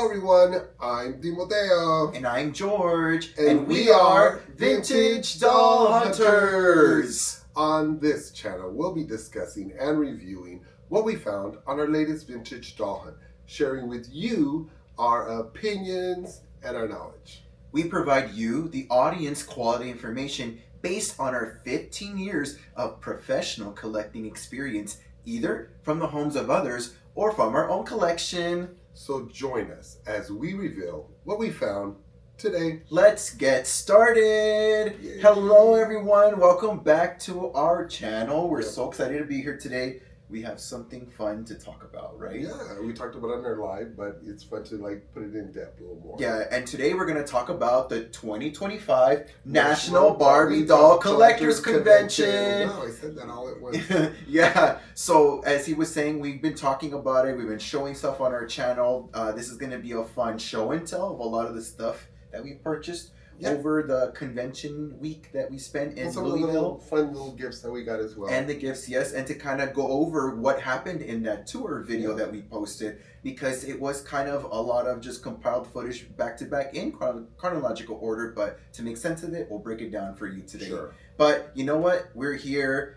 everyone, I'm Timoteo. And I'm George. And we are Vintage Doll Hunters. On this channel, we'll be discussing and reviewing what we found on our latest vintage doll hunt, sharing with you our opinions and our knowledge. We provide you, the audience, quality information based on our 15 years of professional collecting experience, either from the homes of others or from our own collection. So join us as we reveal what we found today. Let's get started. Yay. Hello everyone, welcome back to our channel. We're so excited to be here today. We have something fun to talk about, right? Yeah, we talked about it on our live, but it's fun to put it in depth a little more. Yeah, and today we're going to talk about the 2025 National Barbie Doll Collectors Convention. Wow, I said that all at once. Yeah, so as he was saying, we've been talking about it. We've been showing stuff on our channel. This is going to be a fun show and tell of a lot of the stuff that we purchased over the convention week that we spent in some Louisville. Fun little gifts that we got as well. And the gifts, yes, and to kind of go over what happened in that tour video that we posted, because it was kind of a lot of just compiled footage back to back in chronological order, but to make sense of it, we'll break it down for you today. Sure. But you know what? We're here.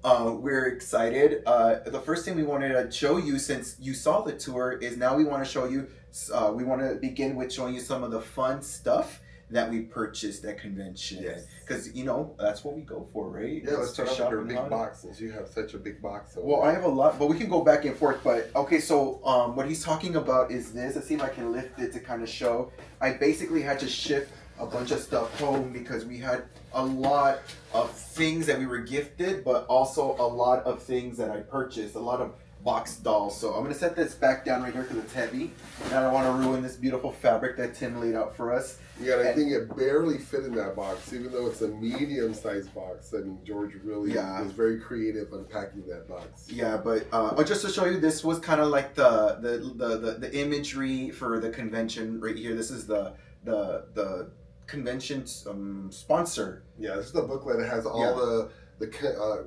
We're excited. The first thing we wanted to show you, since you saw the tour, is now we want to show you, we want to begin with showing you some of the fun stuff that we purchased at convention. Yes. Because, you know, that's what we go for, right? Yeah, let's start off with your big hunt. box, since you have such a big box. Well, I have a lot, but we can go back and forth. But, okay, so what he's talking about is this. Let's see if I can lift it to kind of show. I basically had to ship a bunch of stuff home because we had a lot of things that we were gifted, but also a lot of things that I purchased, a lot of box dolls. So I'm going to set this back down right here because it's heavy. And I don't want to ruin this beautiful fabric that Tim laid out for us. Yeah, and I think it barely fit in that box, even though it's a medium-sized box. I mean, George really was very creative unpacking that box. Yeah, but just to show you, this was kind of like the imagery for the convention right here. This is the convention sponsor. Yeah, this is the booklet. It has all the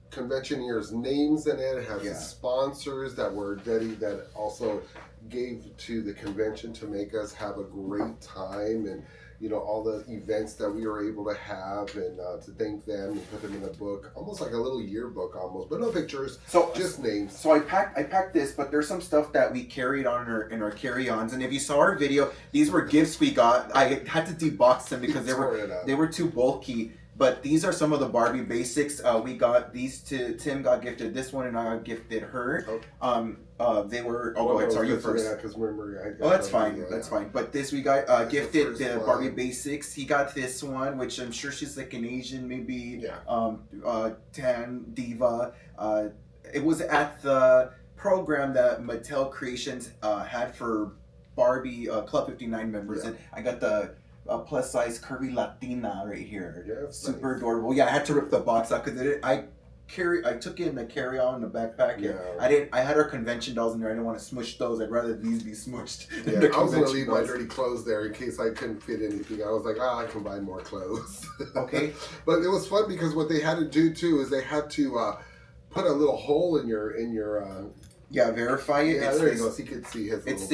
conventioneers' names in it. It has the sponsors that also gave to the convention to make us have a great time, and all the events that we were able to have, and to thank them and put them in a book, almost like a little yearbook almost, but no pictures, just names. So I packed this, but there's some stuff that we carried on in our carry-ons, and if you saw our video, these were gifts we got. I had to debox them because they were too bulky. But these are some of the Barbie basics. We got these to Tim got gifted this one, and I got gifted her. They were. Oh, go ahead. Sorry, you first. Yeah, because remember, that's fine. That's fine. But this we got gifted the Barbie basics. He got this one, which I'm sure she's like an Asian, maybe tan diva. It was at the program that Mattel Creations had for Barbie Club 59 members, and I got the plus size curvy Latina right here. Yes, super adorable. Yeah, I had to rip the box out because I took it in the carry on in the backpack. Yeah. I had our convention dolls in there. I didn't want to smush those. I'd rather these be smushed. Yeah, I was gonna leave my dirty clothes there in case I couldn't fit anything. I was like, I can buy more clothes. Okay. But it was fun because what they had to do too is they had to put a little hole in your verify it. Yeah, there you go. So you could see his. It's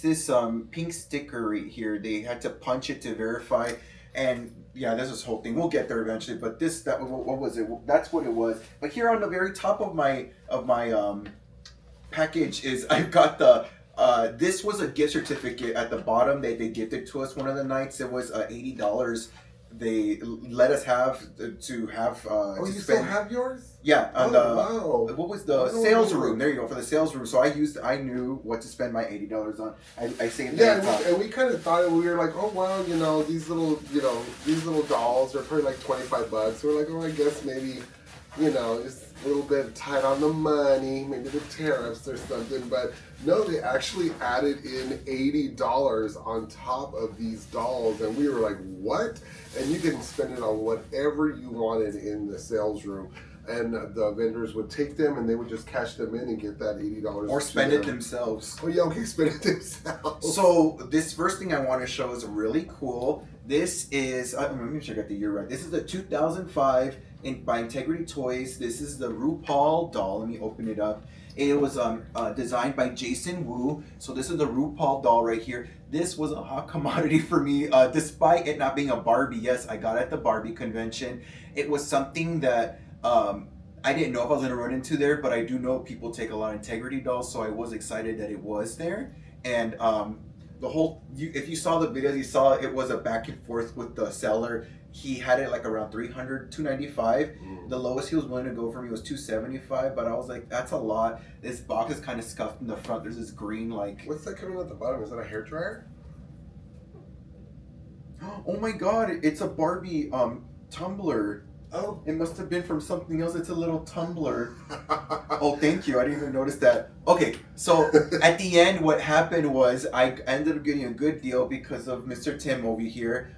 this pink sticker right here. They had to punch it to verify, and there's this whole thing. We'll get there eventually. But what was it? That's what it was. But here on the very top of my package is I've got the. This was a gift certificate at the bottom. They gifted to us one of the nights. It was $80. They let us have to have. You still have yours? Yeah. Wow. What was the sales room? There you go, for the sales room. So I knew what to spend my $80 on. I saved. And we kind of thought, we were like, oh wow, these little dolls are probably like $25. We're like, oh, I guess maybe, just a little bit tight on the money, maybe the tariffs or something. But no, they actually added in $80 on top of these dolls, and we were like, what? And you can spend it on whatever you wanted in the sales room. And the vendors would take them and they would just cash them in and get that $80. Or spend it themselves. Oh yeah, okay, spend it themselves. So this first thing I want to show is really cool. This is, let me make sure I got the year right. This is the 2005 by Integrity Toys. This is the RuPaul doll. Let me open it up. It was designed by Jason Wu. So this is the RuPaul doll right here. This was a hot commodity for me, despite it not being a Barbie. Yes, I got it at the Barbie convention. It was something that I didn't know if I was going to run into there, but I do know people take a lot of integrity dolls, so I was excited that it was there. And the whole, if you saw the videos, you saw it was a back and forth with the seller. He had it like around 300, 295. The lowest he was willing to go for me was 275, but I was like, that's a lot. This box is kind of scuffed in the front. There's this green like. What's that coming at the bottom? Is that a hair dryer? Oh my god, it's a Barbie tumbler. Oh. It must have been from something else. It's a little tumbler. Oh, thank you. I didn't even notice that. Okay, so at the end, what happened was I ended up getting a good deal because of Mr. Tim over here.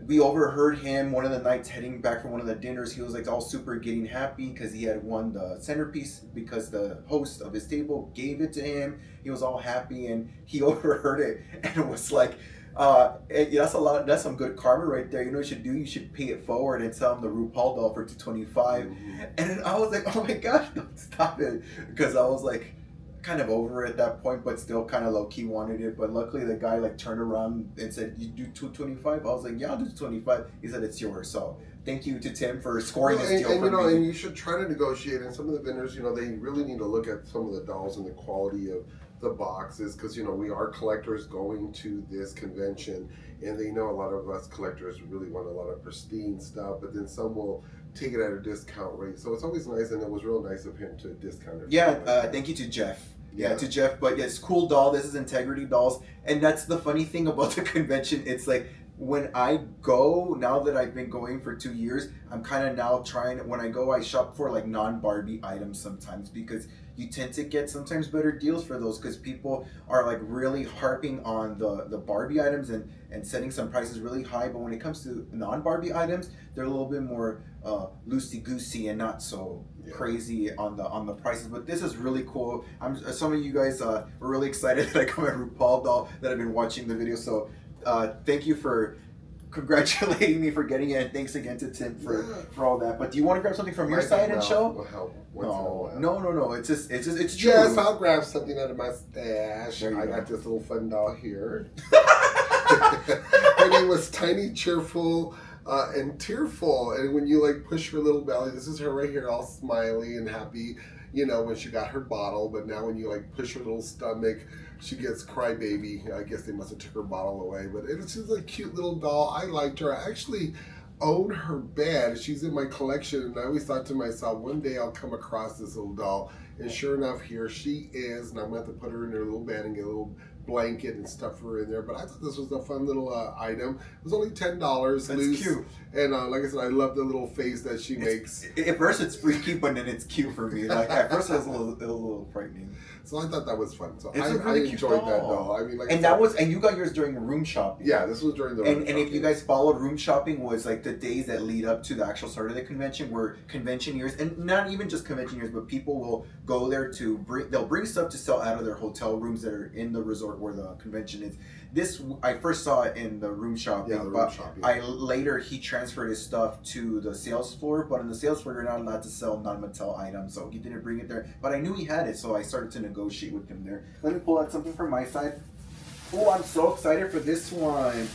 We overheard him one of the nights heading back from one of the dinners. He was like all super getting happy because he had won the centerpiece because the host of his table gave it to him. He was all happy and he overheard it and was like, that's a lot. That's some good karma right there. You know what you should do? You should pay it forward and sell him the RuPaul doll for $225. And I was like, oh my gosh, don't stop it, because I was like kind of over it at that point, but still kind of low key wanted it. But luckily, the guy like turned around and said, "You do $225?" I was like, "Yeah, I'll do $225." He said, "It's yours." So thank you to Tim for scoring this deal for me. And you should try to negotiate. And some of the vendors, they really need to look at some of the dolls and the quality of the boxes, because we are collectors going to this convention, and they know a lot of us collectors really want a lot of pristine stuff, but then some will take it at a discount rate. So it's always nice, and it was real nice of him to discount it. Yeah, thank you to Jeff. Yeah, to Jeff. But yes, cool doll. This is Integrity Dolls, and that's the funny thing about the convention. It's like when I go, now that I've been going for 2 years, I'm kind of now trying. When I go, I shop for like non-Barbie items sometimes, because you tend to get sometimes better deals for those, because people are like really harping on the Barbie items and setting some prices really high. But when it comes to non-Barbie items, they're a little bit more loosey-goosey and not so crazy on the prices. But this is really cool. Some of you guys were really excited that I got my RuPaul doll that I've been watching the video. So thank you for congratulating me for getting it, and thanks again to Tim for all that. But do you want to grab something from your side and show? No. It's true. Yes, I'll grab something out of my stash. I got this little fun doll here. Her name was Tiny, Cheerful, and Tearful. And when you like push her little belly, this is her right here, all smiley and happy, when she got her bottle. But now when you like push her little stomach, she gets crybaby. I guess they must have took her bottle away. But it's just a cute little doll. I liked her. I actually own her bed. She's in my collection, and I always thought to myself, one day I'll come across this little doll. And sure enough, here she is. And I'm going to have to put her in her little bed and get a little blanket and stuff her in there. But I thought this was a fun little item. It was only $10 That's loose. Cute. And like I said, I love the little face that she makes. At first it's freaky, but then it's cute for me. Like at first it was a little frightening. So I thought that was fun. So I enjoyed that doll. I mean, and you got yours during room shopping. Yeah, this was during the room shopping. And if you guys followed, room shopping was like the days that lead up to the actual start of the convention, where conventioneers, and not even just conventioneers, but people will go there they'll bring stuff to sell out of their hotel rooms that are in the resort where the convention is. This, I first saw it in the room shopping, later he transferred his stuff to the sales floor, but on the sales floor you're not allowed to sell non-Mattel items, so he didn't bring it there. But I knew he had it, so I started to negotiate with him there. Let me pull out something from my side. Oh, I'm so excited for this one.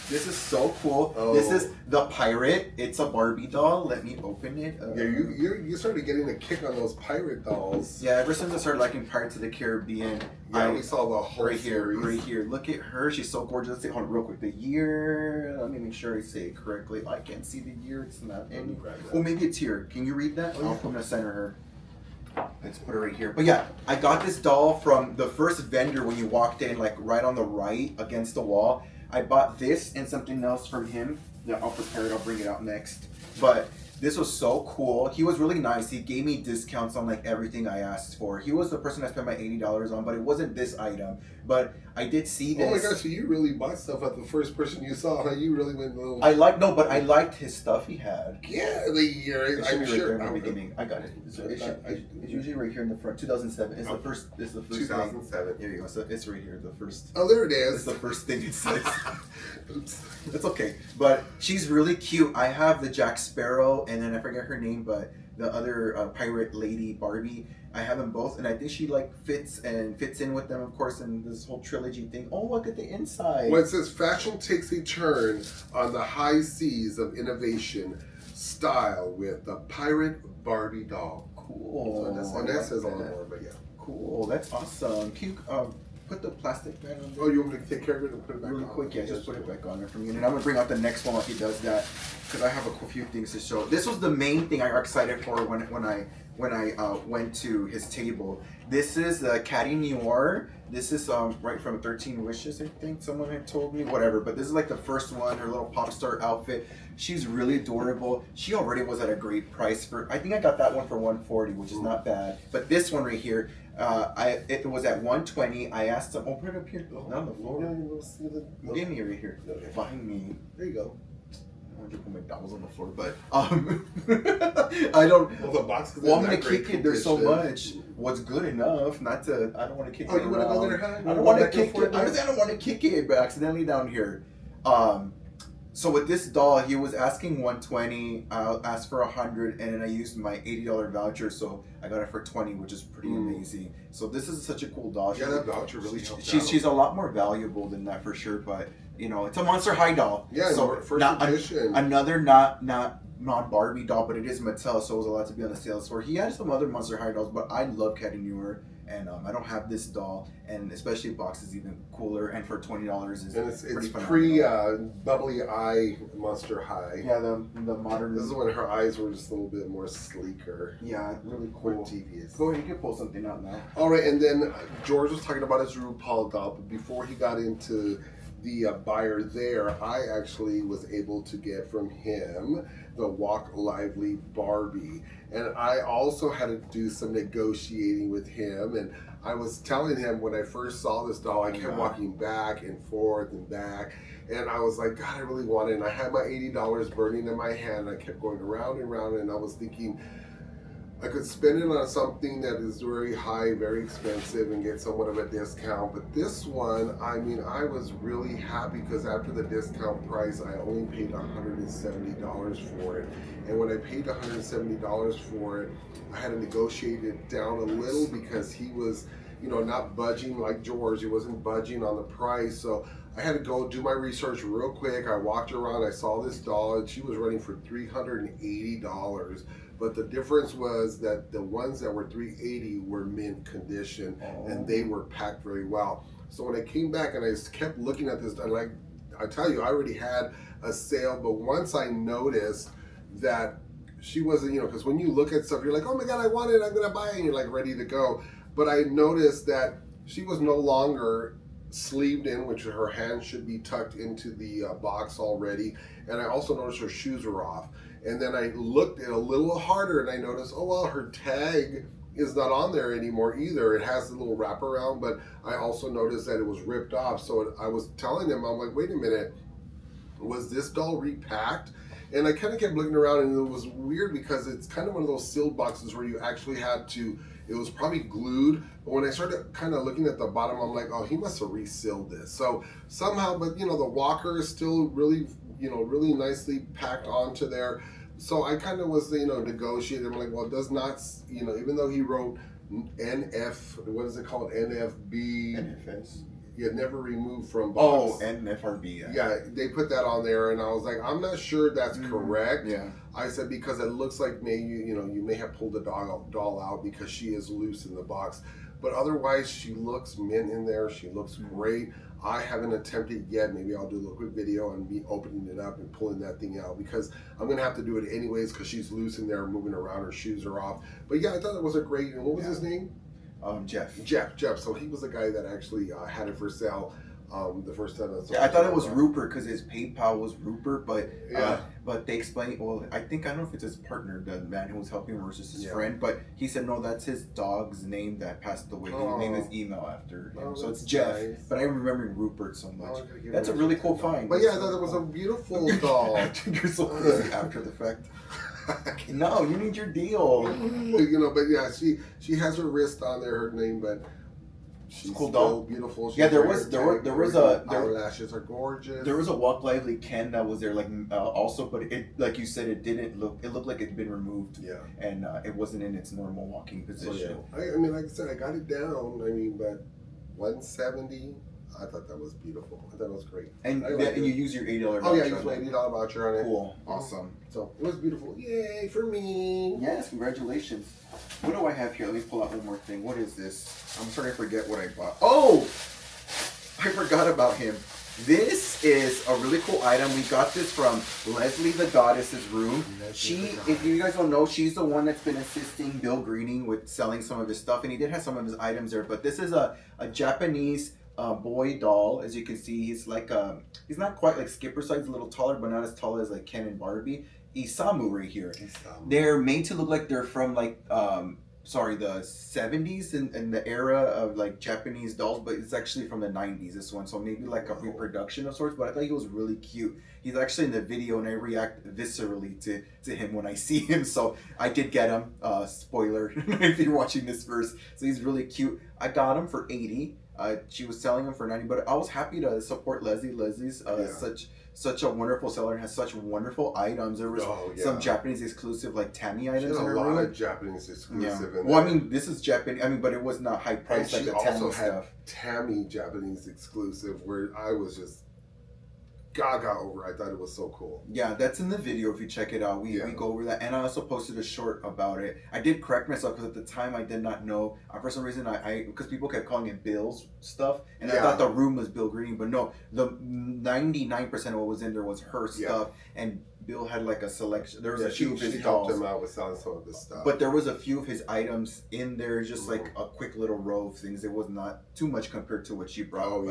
This is so cool. Oh. This is the pirate. It's a Barbie doll. Let me open it. Yeah, you started getting a kick on those pirate dolls. Yeah, ever since I started liking Pirates of the Caribbean. Yeah, we saw the whole series. Right here. Look at her. She's so gorgeous. Let's see, hold on real quick. The year. Let me make sure I say it correctly. I can't see the year. It's not any. Oh, maybe it's here. Can you read that? I'm going to center her. Let's put her right here. But yeah, I got this doll from the first vendor when you walked in, like right on the right against the wall. I bought this and something else from him. Yeah, I'll prepare it. I'll bring it out next. But this was so cool. He was really nice. He gave me discounts on like everything I asked for. He was the person I spent my $80 on, but it wasn't this item. But I did see this. Oh my gosh, so you really bought stuff at the first person you saw, huh? You really went a little... I liked his stuff he had. Yeah, I'm sure. Right there in the beginning. I got it. It's usually right here in the front. 2007. It's the first 2007. Thing. Here you go. So it's right here. The first. Oh, there it is. It's the first thing it says. Oops. It's okay. But she's really cute. I have the Jack Sparrow, and then I forget her name, but the other pirate lady, Barbie. I have them both, and I think she like fits in with them, of course, in this whole trilogy thing. Oh, look at the inside. Well, it says fashion takes a turn on the high seas of innovation, style with the pirate Barbie doll. Cool. So that says a lot more, but yeah. Cool. That's awesome. Can you put the plastic back on there? Oh, you want me to take care of it and put it back really on? quick? Yeah, just put it back on there for me. And then I'm gonna bring out the next one while he does that, because I have a few things to show. This was the main thing I got excited for when I went to his table. This is the Caddy Noir. This is right from 13 Wishes, I think someone had told me, whatever. But this is like the first one, her little pop star outfit. She's really adorable. She already was at a great price for, I think I got that one for $140, which is not bad. But this one right here, it was at $120. I asked him, put it up here, not on the floor. Give me right here, behind me. There you go. I wanted to put my dolls on the floor, but I don't. Well, the box is Well, I'm in gonna that great kick it. There's so condition. much. What's good enough? Not to. I don't want to kick it. Oh, you want to go around. there, huh? I don't want to kick it. I don't want to kick it, but accidentally down here. So with this doll, he was asking $120. I asked for $100, and then I used my $80 voucher, so I got it for $20, which is pretty amazing. So this is such a cool doll. Yeah, that voucher really helped out. She's a lot more valuable than that for sure, but you know, it's a Monster High doll. Yeah, so first edition. Another not Barbie doll, but it is Mattel, so it was allowed to be on the sales floor. He had some other Monster High dolls, but I love Caddy Noir, and I don't have this doll, and especially box is even cooler, and for $20 is and it's phenomenal. pre bubbly eye Monster High. Yeah, the modern. This is when her eyes were just a little bit more sleeker. Yeah, really More cool. devious. Go ahead, you can pull something out now. All right, and then George was talking about his RuPaul doll, but before he got into the buyer there, I actually was able to get from him the Walk Lively Barbie. And I also had to do some negotiating with him. And I was telling him when I first saw this doll, I kept walking back and forth and back. And I was like, God, I really want it. And I had my $80 burning in my hand. And I kept going around and around. And I was thinking, I could spend it on something that is very high, very expensive, and get somewhat of a discount. But this one, I mean, I was really happy because after the discount price, I only paid $170 for it. And when I paid $170 for it, I had to negotiate it down a little because he was, you know, not budging like George. He wasn't budging on the price. So I had to go do my research real quick. I walked around, I saw this doll, and she was running for $380. But the difference was that the ones that were $380 were mint condition, and they were packed very well. So when I came back and I kept looking at this, like I tell you, I already had a sale, but once I noticed that she wasn't, you know, because when you look at stuff, you're like, oh my God, I want it, I'm gonna buy it, and you're like ready to go. But I noticed that she was no longer sleeved in, which her hands should be tucked into the box already. And I also noticed her shoes were off. And then I looked at it a little harder and I noticed, oh well, her tag is not on there anymore either. It has a little wraparound, but I also noticed that it was ripped off. So I was telling him, I'm like, wait a minute, was this doll repacked? And I kind of kept looking around, and it was weird because it's kind of one of those sealed boxes where you actually had to, it was probably glued, but when I started kind of looking at the bottom, I'm like, oh, he must have resealed this. So somehow, but you know, the walker is still really, you know, really nicely packed onto there. So I kind of was, you know, negotiating. I'm like, well, it does not, you know, even though he wrote NF, what is it called? NFB. NFS. Yeah, never removed from box. Oh, NFRB. Yeah, they put that on there, and I was like, I'm not sure that's correct. Yeah. I said, because it looks like maybe, you know, you may have pulled the doll out because she is loose in the box. But otherwise, she looks mint in there. She looks great. I haven't attempted yet. Maybe I'll do a little quick video and be opening it up and pulling that thing out because I'm going to have to do it anyways because she's loose in there, moving around. Her shoes are off. But yeah, I thought it was a great, and what was his name? Jeff. Jeff. So he was the guy that actually had it for sale the first time. Yeah, I thought it was Rupert because his PayPal was Rupert, but yeah. But they explained. Well, I don't know if it's his partner, the man who was helping him, or just his friend. But he said no, that's his dog's name that passed away. He named his email after him, so it's Jeff. Nice. But I'm remembering Rupert so much. That's a really cool find. But yeah, I thought it was a beautiful doll. You're so crazy after the fact. No, you need your deal. You know, but yeah, she has her wrist on there, her name, but She's cool still doll. beautiful. Yeah, there She's was very there was tag. a Our lashes are gorgeous. there was a Walk Lively Ken that was there like also, but it like you said it didn't look. It looked like it'd been removed. Yeah. And it wasn't in its normal walking position. So yeah, I mean, like I said, I got it down. I mean, but 170. I thought that was beautiful. I thought it was great. And and you use your $80 Oh yeah, I voucher used my on it. $80 voucher on it. Cool, awesome. So it was beautiful. Yay for me! Yes, congratulations. What do I have here? Let me pull out one more thing. What is this? I'm starting to forget what I bought. Oh, I forgot about him. This is a really cool item. We got this from Leslie the Goddess's room. If you guys don't know, she's the one that's been assisting Bill Greening with selling some of his stuff, and he did have some of his items there. But this is a Japanese boy doll. As you can see, he's like he's not quite like Skipper size, a little taller, but not as tall as like Ken and Barbie. Isamu right here. They're made to look like they're from like the 70s and the era of like Japanese dolls, but it's actually from the 90s, this one, so maybe like a reproduction of sorts. But I thought he was really cute. He's actually in the video and I react viscerally to him when I see him, so I did get him. Spoiler if you're watching this first. So he's really cute. I got him for 80. She was selling him for 90, but I was happy to support Leslie. Leslie's such a wonderful seller and has such wonderful items. There was some Japanese exclusive like Tammy items in her room. A lot of Japanese exclusive in well, I mean, this is Japanese. I mean, but it was not high priced like the Tammy also had stuff. Tammy Japanese exclusive where I was just gaga over. I thought it was so cool. Yeah, that's in the video if you check it out. We go over that, and I also posted a short about it. I did correct myself because at the time I did not know. For some reason, I because people kept calling it Bill's stuff, and I thought the room was Bill Green, but no, the 99% of what was in there was her stuff, and Bill had like a selection. There was a few of his dolls. Helped him out with selling some of his stuff. But there was a few of his items in there, just like a quick little row of things. It was not too much compared to what she brought.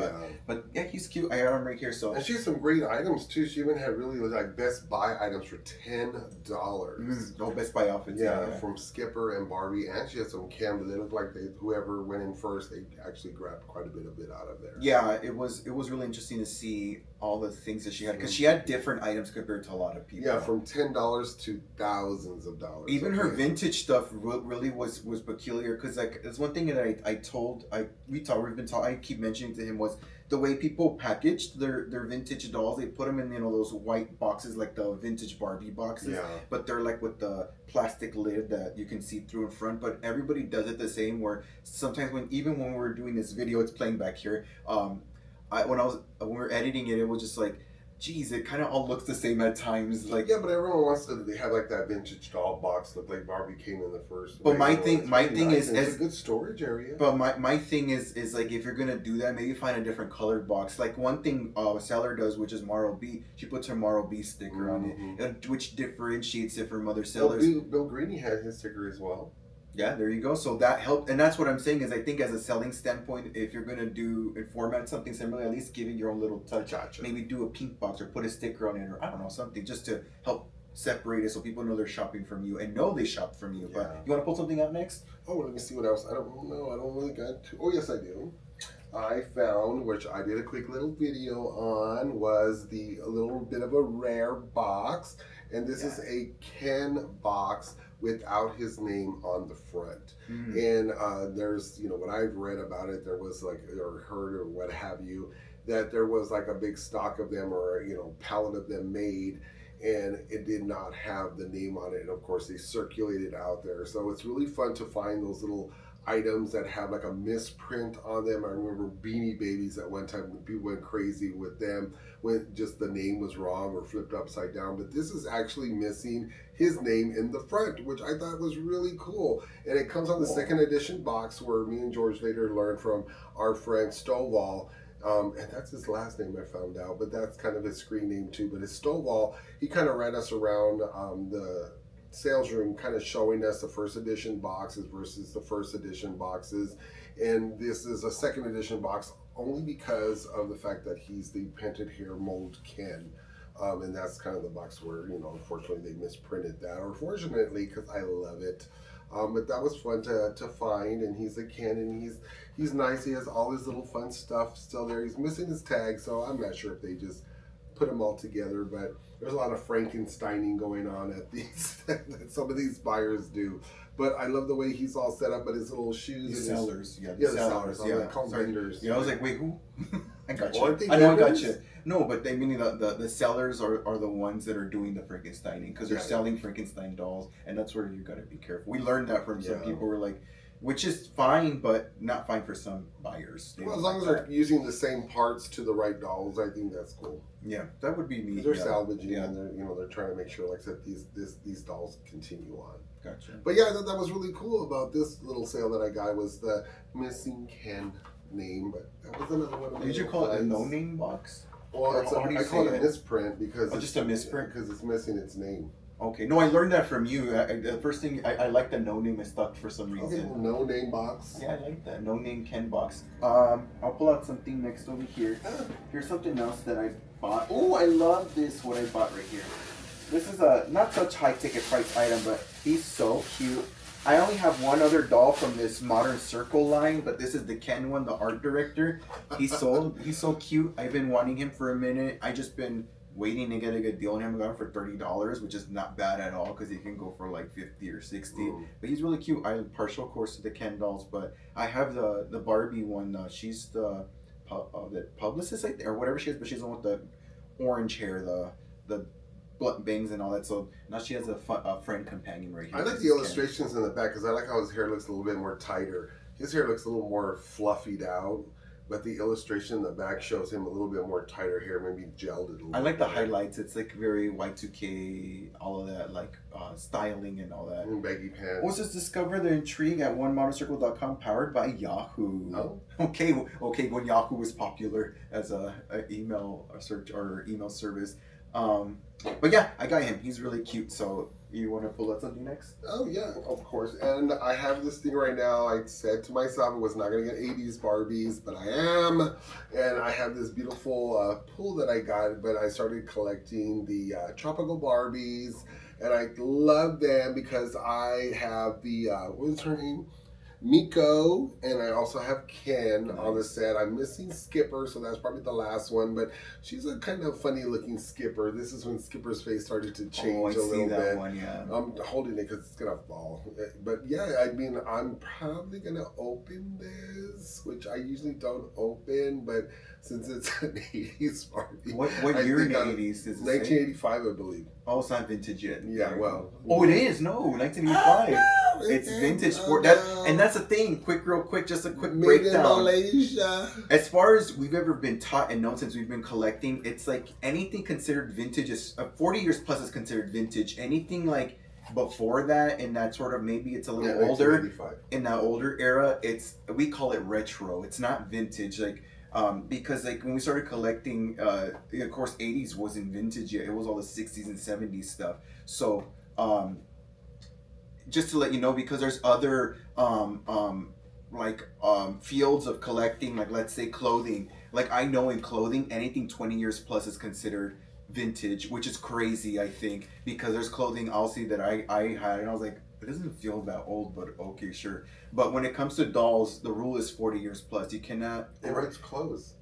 But yeah, he's cute. I got him right here. So and she has some great items too. She even had really like Best Buy items for $10. Oh, Best Buy outfits. Yeah, from Skipper and Barbie, and she had some Ken. They looked like whoever went in first, they actually grabbed quite a bit out of there. Yeah, it was really interesting to see all the things that she had because she had different items compared to a lot of people. Yeah, from $10 to thousands of dollars. Even her vintage stuff really was peculiar because like there's one thing that I keep mentioning to him was the way people packaged their vintage dolls. They put them in those white boxes like the vintage Barbie boxes, but they're like with the plastic lid that you can see through in front. But everybody does it the same. Where sometimes when we were doing this video, it's playing back here. When we were editing it, it was just like, geez, it kind of all looks the same at times. Like yeah, but everyone wants to. They have like that vintage doll box look like Barbie came in the first. But my thing is, it's a good storage area. But my thing is like if you're gonna do that, maybe find a different colored box. Like one thing a seller does, which is Marl B, she puts her Marl B sticker on it, which differentiates it from other sellers. Bill Greeny had his sticker as well. Yeah, there you go. So that helped, and that's what I'm saying is I think as a selling standpoint, if you're gonna do and format something similar, at least give it your own little touch. Gotcha. Maybe do a pink box or put a sticker on it, or I don't know, something just to help separate it so people know they're shopping from you and know they shopped from you. But you want to pull something out next? Oh, let me see what else. I don't know. I don't really got to. Oh, yes, I do. I found, which I did a quick little video on, was a little bit of a rare box, and this is a Ken box without his name on the front. And there's, what I've read about it, there was like, or heard or what have you, that there was like a big stock of them or, pallet of them made, and it did not have the name on it. And of course they circulated out there. So it's really fun to find those little items that have like a misprint on them. I remember Beanie Babies at one time when people went crazy with them when just the name was wrong or flipped upside down. But this is actually missing his name in the front, which I thought was really cool. And it comes on the second edition box where me and George later learned from our friend Stovall. And that's his last name, I found out, but that's kind of his screen name too. But it's Stovall. He kind of ran us around the sales room, kind of showing us the first edition boxes versus the first edition boxes. And this is a second edition box only because of the fact that he's the painted hair mold Ken. And that's kind of the box where, unfortunately they misprinted that, or fortunately, because I love it. But that was fun to find, and he's a Ken, and he's nice. He has all his little fun stuff still there. He's missing his tag, so I'm not sure if they just put them all together, but there's a lot of Frankensteining going on at these that some of these buyers do. But I love the way he's all set up, but his little shoes. The and sellers, the sellers. yeah. I call them vendors. Yeah, I was like, wait, who? I got Oh, you. aren't they I know I got vendors? you. No, but they meaning the sellers are the ones that are doing the Frankensteining because they're Yeah. selling Frankenstein dolls, and that's where you gotta be careful. We learned that from some Yeah. people. Were like, which is fine, but not fine for some buyers. They Well, as don't long as like they're using the same parts to the right dolls, I think that's cool. that. Yeah, that would be neat. They're yeah. salvaging Yeah. and they're trying to make sure like that these dolls continue on. Gotcha. But yeah, I thought that was really cool about this little sale that I got was the missing Ken name, but that was another one of the Did you little call it a flags. no-name box? Well, Or it's how do you I call say it a it? misprint because Oh, just a misprint? because it's missing its name. Okay, no, I learned that from you. The first thing I like the no-name is stuck for some Okay, reason. well, no name box. Yeah, I like that. No name Ken box. I'll pull out something next over here. Here's something else that I bought. Oh, I love this, what I bought right here. This is a not such high ticket price item, but he's so cute. I only have one other doll from this Modern Circle line, but this is the Ken one, the art director. He's so cute. I've been wanting him for a minute. I just been waiting to get a good deal on him. I got him for $30, which is not bad at all because he can go for like 50 or 60. But he's really cute. I'm partial, of course, to the Ken dolls, but I have the Barbie one. She's the publicist, I think, or whatever she is, but she's the one with the orange hair, the blunt bangs and all that. So now she has a friend companion right here. I like This the is Ken. illustrations in the back because I like how his hair looks a little bit more tighter. His hair looks a little more fluffied out, but the illustration in the back shows him a little bit more tighter hair, maybe gelled it a little I like the bit. highlights. It's like very Y2K, all of that, like styling and all that. And baggy pants. Also, discover the intrigue at onemodernCircle.com, powered by Yahoo. Oh. Okay, when Yahoo was popular as a email search or email service. But yeah, I got him. He's really cute. So you want to pull out something next? Oh yeah, of course. And I have this thing right now. I said to myself I was not gonna get 80s Barbies, but I am. And I have this beautiful pool that I got, but I started collecting the tropical Barbies, and I love them because I have the what is her name? Miko, and I also have Ken on the set. I'm missing Skipper, so that's probably the last one, but she's a kind of funny looking Skipper. This is when Skipper's face started to change a little bit. One, yeah. I'm holding it because it's gonna fall. But yeah, I mean, I'm probably gonna open this, which I usually don't open, but since it's an 80s Barbie. What I year in think the I'm- 80s is it? 1985, I believe. Oh, it's not vintage yet. Yeah, well. Oh, it is. No, 1985. It's vintage for that, and that's the thing. Real quick, just a quick Made in breakdown. Malaysia. As far as we've ever been taught and known since we've been collecting, it's like anything considered vintage is 40 years plus is considered vintage. Anything like before that, and that sort of maybe it's a little older 1985. in that older era. We call it retro. It's not vintage, like. Because like when we started collecting, of course 80s wasn't vintage yet. It was all the 60s and 70s stuff. So just to let you know, because there's other fields of collecting, like let's say clothing. Like I know in clothing, anything 20 years plus is considered vintage, which is crazy, I think, because there's clothing I'll see that I had and I was like, it doesn't feel that old, but okay, sure. But when it comes to dolls, the rule is 40 years plus. You cannot It writes clothes.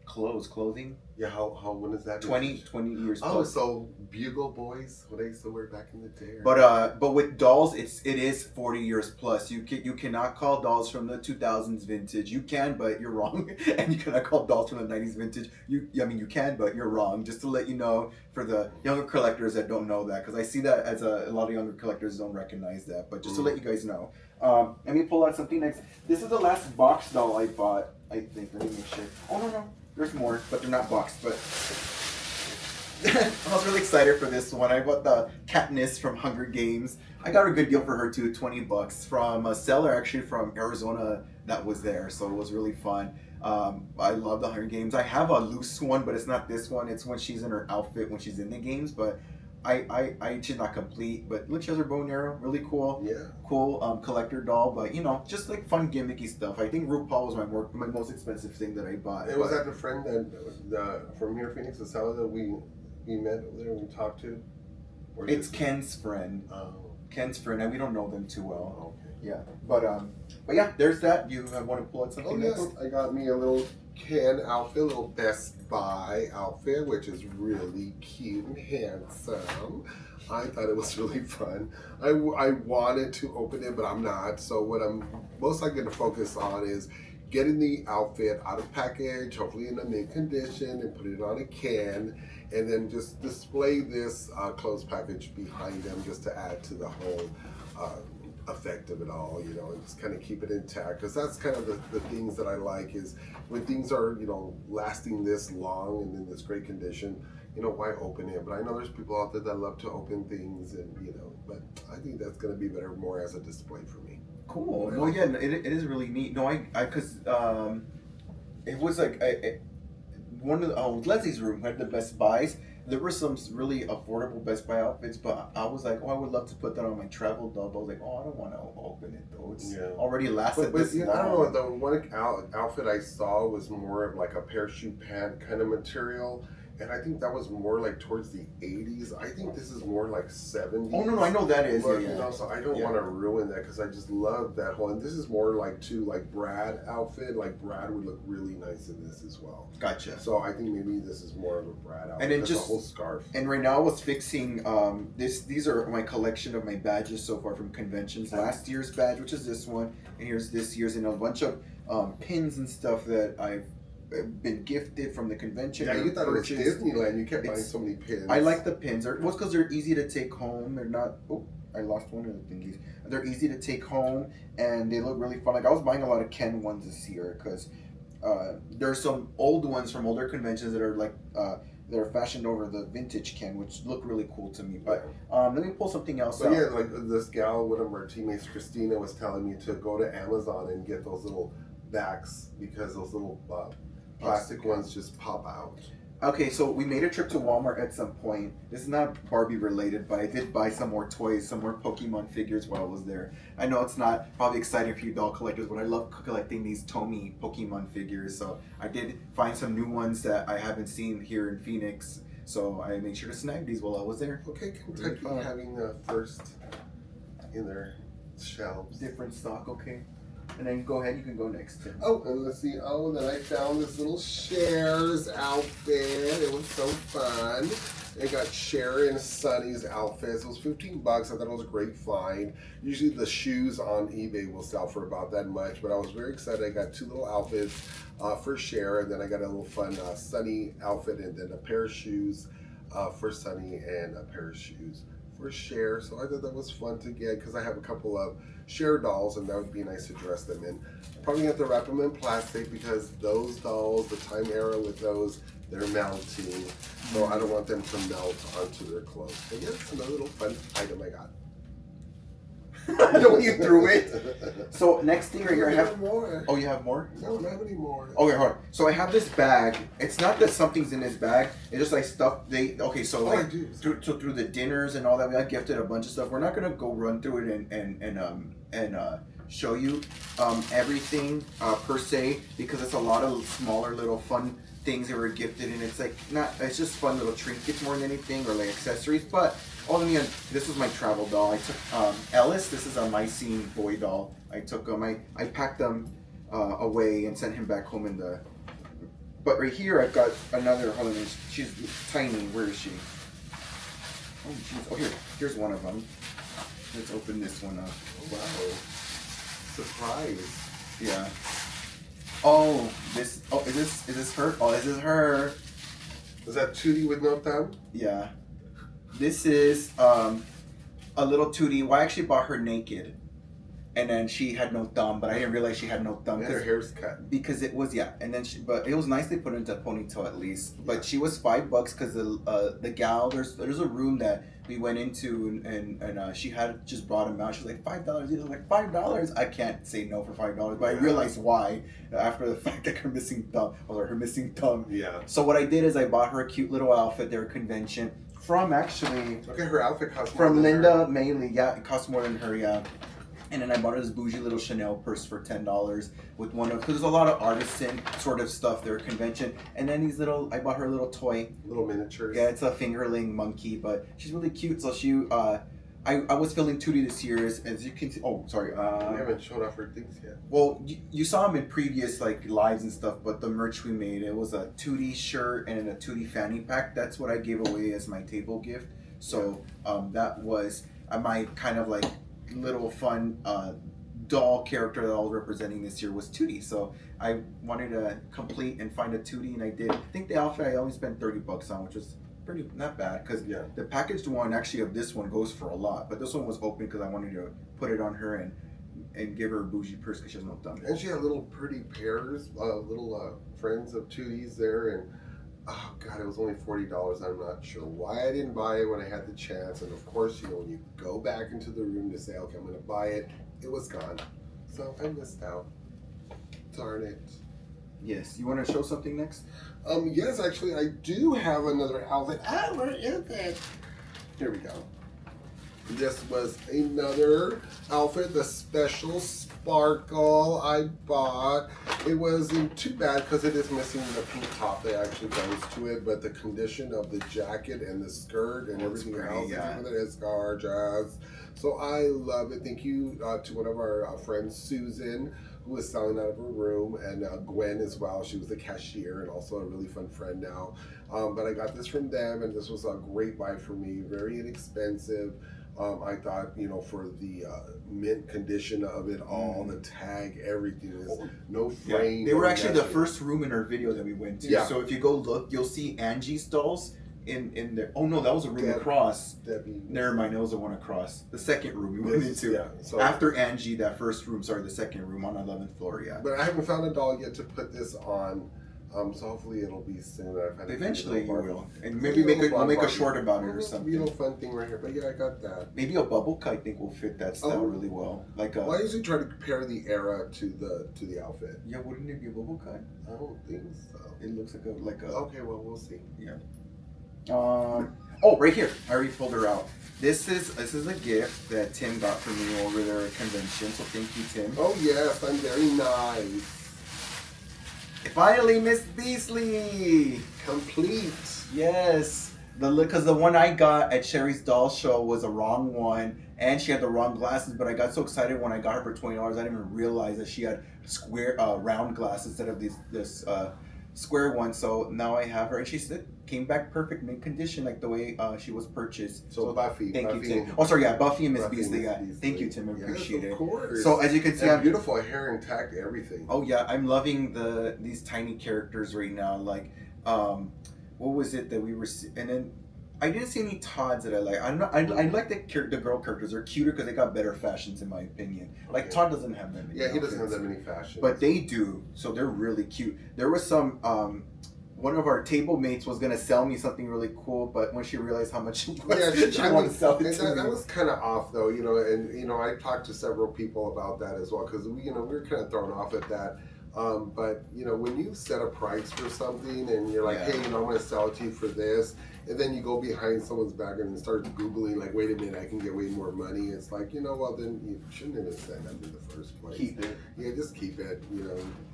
clothing. Yeah, how when is that? 20 years Oh, plus. so Bugle Boys, what I used to wear back in the day. But with dolls, it is 40 years plus. You cannot call dolls from the 2000s vintage. You can, but you're wrong. And you cannot call dolls from the 90s vintage. You can, but you're wrong. Just to let you know, for the younger collectors that don't know that, because I see that as a lot of younger collectors don't recognize that. But just to let you guys know, let me pull out something next. This is the last box doll I bought. I think. Let me make sure. Oh no, there's more, but they're not boxed. But I was really excited for this one. I bought the Katniss from Hunger Games. I got a good deal for her too, $20 from a seller actually from Arizona that was there, so it was really fun. I love the Hunger Games. I have a loose one, but it's not this one. It's when she's in her outfit when she's in the games, but she's not complete. But look, she has her bow and arrow, really cool. Yeah. Cool collector doll, but just like fun gimmicky stuff. I think RuPaul was my most expensive thing that I bought. It was that the friend that from here, Phoenix, the seller that we met over there and we talked to? Or It's just- Ken's friend. Oh, Ken's friend, and we don't know them too well. okay. Yeah, but yeah, there's that. You want to pull out something Oh next? yes, I got me a little Ken outfit, a little Best Buy outfit, which is really cute and handsome. I thought it was really fun. I wanted to open it, but I'm not. So what I'm most likely to focus on is getting the outfit out of package, hopefully in a mint condition, and put it on a can, and then just display this closed package behind them just to add to the whole effect of it all, you know, and just kind of keep it intact, because that's kind of the things that I like is when things are, you know, lasting this long and in this great condition, you know, why open it? But I know there's people out there that love to open things, and you know, but I think that's going to be better more as a display for me. Cool. Well, yeah, it is really neat. No, because it was like one of the, Leslie's room had the Best Buys. There were some really affordable Best Buy outfits, but I was like, oh, I would love to put that on my travel doll. But I was like, oh, I don't want to open it though. It's already lasted this long. I don't know. The one outfit I saw was more of like a parachute pant kind of material. And I think that was more like towards the 80s. I think this is more like 70s. Oh, no, I know that is. But, you know, so I don't want to ruin that because I just love that whole. And this is more like Brad outfit. Like Brad would look really nice in this as well. Gotcha. So I think maybe this is more of a Brad outfit. And then just a whole scarf. And right now I was fixing these are my collection of my badges so far from conventions. Last year's badge, which is this one, and here's this year's, and a bunch of pins and stuff that I've been gifted from the convention. Yeah, you thought it was Disneyland. You kept buying so many pins. I like the pins. Well, it's because they're easy to take home. They're not. Oh, I lost one of the thingies. They're easy to take home, and they look really fun. Like I was buying a lot of Ken ones this year because there's some old ones from older conventions that are like that are fashioned over the vintage Ken, which look really cool to me. But let me pull something else out. Yeah, like this gal, one of our teammates, Christina, was telling me to go to Amazon and get those little backs because those little plastic ones just pop out. Okay, so we made a trip to Walmart at some point. This is not Barbie related, but I did buy some more toys, some more Pokemon figures while I was there. I know it's not probably exciting for you doll collectors, but I love collecting these Tomy Pokemon figures. So I did find some new ones that I haven't seen here in Phoenix. So I made sure to snag these while I was there. Okay, Kentucky having the first in their shelves. Different stock, okay. And then go ahead, you can go next, Tim. Oh, and let's see. Oh, then I found this little Cher's outfit. It was so fun. I got Cher and Sunny's outfits. It was $15. I thought it was a great find. Usually the shoes on eBay will sell for about that much, but I was very excited. I got two little outfits for Cher, and then I got a little fun Sunny outfit, and then a pair of shoes for Sunny, and a pair of shoes for Cher. So I thought that was fun to get because I have a couple of Cher dolls, and that would be nice to dress them in. Probably have to wrap them in plastic because those dolls, the time era with those, they're melting. So I don't want them to melt onto their clothes. But yeah, it's another little fun item I got. I know you threw it. So next thing right here, I have more. Oh, you have more? No, I don't have any more. Okay, hold on. So I have this bag. It's not that something's in this bag. It's just like stuff so like through the dinners and all that, we got gifted a bunch of stuff. We're not gonna go run through it and show you everything per se because it's a lot of smaller little fun things that were gifted, and it's just fun little trinkets more than anything, or like accessories. But this was my travel doll. I took Ellis. This is a Mycene boy doll. I took him. I packed them away and sent him back home in the. But right here I've got another. Hold on, she's tiny. Where is she? Oh jeez. Oh here's one of them. Let's open this one up. Oh wow! Surprise. Yeah. Oh, is this her? Oh, this is her. Was that Tootie with no thumb? Yeah. This is a little Tootie. Well, I actually bought her naked. And then she had no thumb, but I didn't realize she had no thumb. And her hair's cut. Because it was, and then but it was nicely put into a ponytail at least. But she was $5 because the gal, there's a room that we went into and she had just brought him out. She was like, $5. He was like, $5? I can't say no for $5, but I realized why after the fact that her missing thumb. Yeah. So what I did is I bought her a cute little outfit there at convention from actually. Okay, her outfit cost more from than Linda her. Maley. Yeah, it cost more than her. Yeah. And then I bought her this bougie little Chanel purse for $10 with because there's a lot of artisan sort of stuff there at convention. And then I bought her a little toy. Little miniatures. Yeah, it's a fingerling monkey, but she's really cute. So I was feeling Tootie this year, as you can see. Oh, sorry. We haven't showed off her things yet. Well, you saw them in previous like lives and stuff, but the merch we made, it was a Tootie shirt and a Tootie fanny pack. That's what I gave away as my table gift So that was my kind of like little fun doll character that I was representing this year was Tootie. So I wanted to complete and find a Tootie, and I did. I think the outfit I only spent $30 on, which was pretty not bad because the packaged one actually of this one goes for a lot, but this one was open because I wanted to put it on her and give her a bougie purse because she has no thumb. And she had little pretty pairs, little friends of Tooties there, and oh god, it was only $40. I'm not sure why I didn't buy it when I had the chance. And of course, when you go back into the room to say, okay, I'm going to buy it, it was gone. So I missed out. Darn it. Yes. You want to show something next? Yes, actually, I do have another outfit. Ah, where is it? Here we go. This was another outfit, the special sparkle I bought. It wasn't too bad because it is missing the pink top that actually goes to it, but the condition of the jacket and the skirt and everything else is gorgeous. So I love it. Thank you to one of our friends, Susan, who was selling out of her room, and Gwen as well. She was the cashier and also a really fun friend now. But I got this from them, and this was a great buy for me. Very inexpensive. I thought, for the mint condition of it all, the tag, everything is no frame. They were actually the first room in our video that we went to. Yeah. So if you go look, you'll see Angie's dolls in there. Oh no, that was a room across. Never mind, that was the one across. The second room we went into. Yeah, so after Angie, that first room, the second room on 11th floor, But I haven't found a doll yet to put this on. So hopefully it'll be soon. Eventually you will. And maybe we'll make a short about it or something. Be a little fun thing right here. But yeah, I got that. Maybe a bubble cut I think will fit that style really well. Why is he trying to compare the era to the outfit? Yeah, wouldn't it be a bubble cut? I don't think so. It looks like a Okay, well we'll see. Yeah. Oh, right here. I already pulled her out. This is a gift that Tim got for me over there at convention. So thank you, Tim. Oh yes, I'm very nice. Finally, Miss Beasley! Complete. Yes. Because the one I got at Sherry's doll show was a wrong one, and she had the wrong glasses. But I got so excited when I got her for $20, I didn't even realize that she had square, round glasses instead of this square one. So now I have her, and she came back perfect, mint condition, like the way she was purchased. So Buffy. Thank Buffy you, Tim. Oh, sorry, yeah, Buffy and Miss Beasley. Yeah, thank you, Tim. I appreciate it. Of course. So as you can see, I'm beautiful hair intact, everything. Oh yeah, I'm loving these tiny characters right now. Like, what was it that we were? And then I didn't see any Todds that I like. I like the girl characters. They're cuter because they got better fashions, in my opinion. Like Todd doesn't have that many. Yeah, he doesn't have that many fashions. But they do, so they're really cute. There was some. One of our table mates was gonna sell me something really cool, but when she realized how much it was, she didn't want to sell it to me. That was kind of off, though, and I talked to several people about that as well, because we were kind of thrown off at that. But when you set a price for something and you're like, hey, I'm going to sell it to you for this, and then you go behind someone's back and start Googling, like, wait a minute, I can get way more money. It's like, well, then you shouldn't have said that in the first place. Keep it. Yeah, just keep it.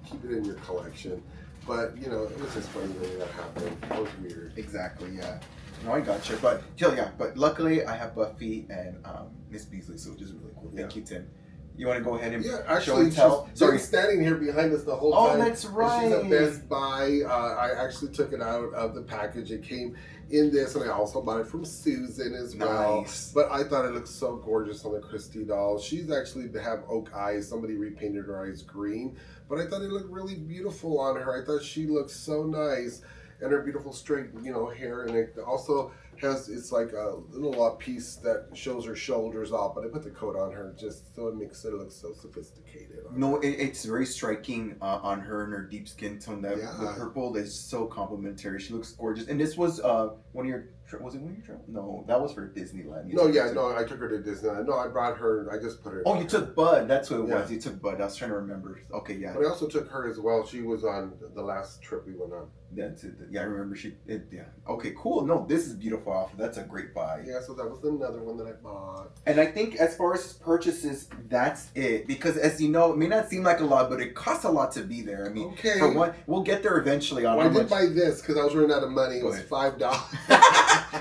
Keep it in your collection. But it was just funny the way that happened. That was weird. Exactly. Yeah. No, I got you. But yeah. But luckily, I have Buffy and Miss Beasley, so which is really cool. Thank you, Tim. You want to go ahead and show and tell? Sorry, standing here behind us the whole time. Oh, that's right. She's a Best Buy. I actually took it out of the package. It came in this, and I also bought it from Susan as well. But I thought it looked so gorgeous on the Christy doll. She's actually to have oak eyes. Somebody repainted her eyes green, but I thought it looked really beautiful on her. I thought she looked so nice, and her beautiful straight, hair, and it also it's like a little piece that shows her shoulders off, but I put the coat on her just so it makes it look so sophisticated. It's very striking on her and her deep skin tone. The purple is so complimentary. She looks gorgeous. And this was one of your was it one of your trips? No, that was for Disneyland. I took her to Disneyland. No, I brought her. I just put her. Oh, you took Bud. That's what it was. You took Bud. I was trying to remember. Okay, yeah. But I also took her as well. She was on the last trip we went on. That's it. Yeah, I remember yeah. Okay, cool. No, this is beautiful outfit. That's a great buy. Yeah, so that was another one that I bought. And I think as far as purchases, that's it. Because as you know, it may not seem like a lot, but it costs a lot to be there. I mean, for one, we'll get there eventually on I did buy this because I was running out of money. It was $5.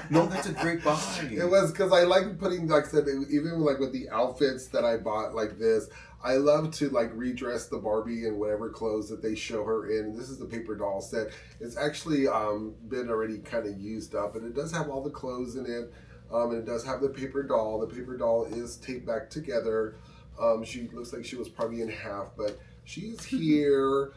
No, that's a great buy. It was because I like putting, like I said, even like with the outfits that I bought like this, I love to like redress the Barbie in whatever clothes that they show her in. This is the paper doll set. It's actually been already kind of used up, and it does have all the clothes in it. And it does have the paper doll. The paper doll is taped back together. She looks like she was probably in half, but she's here.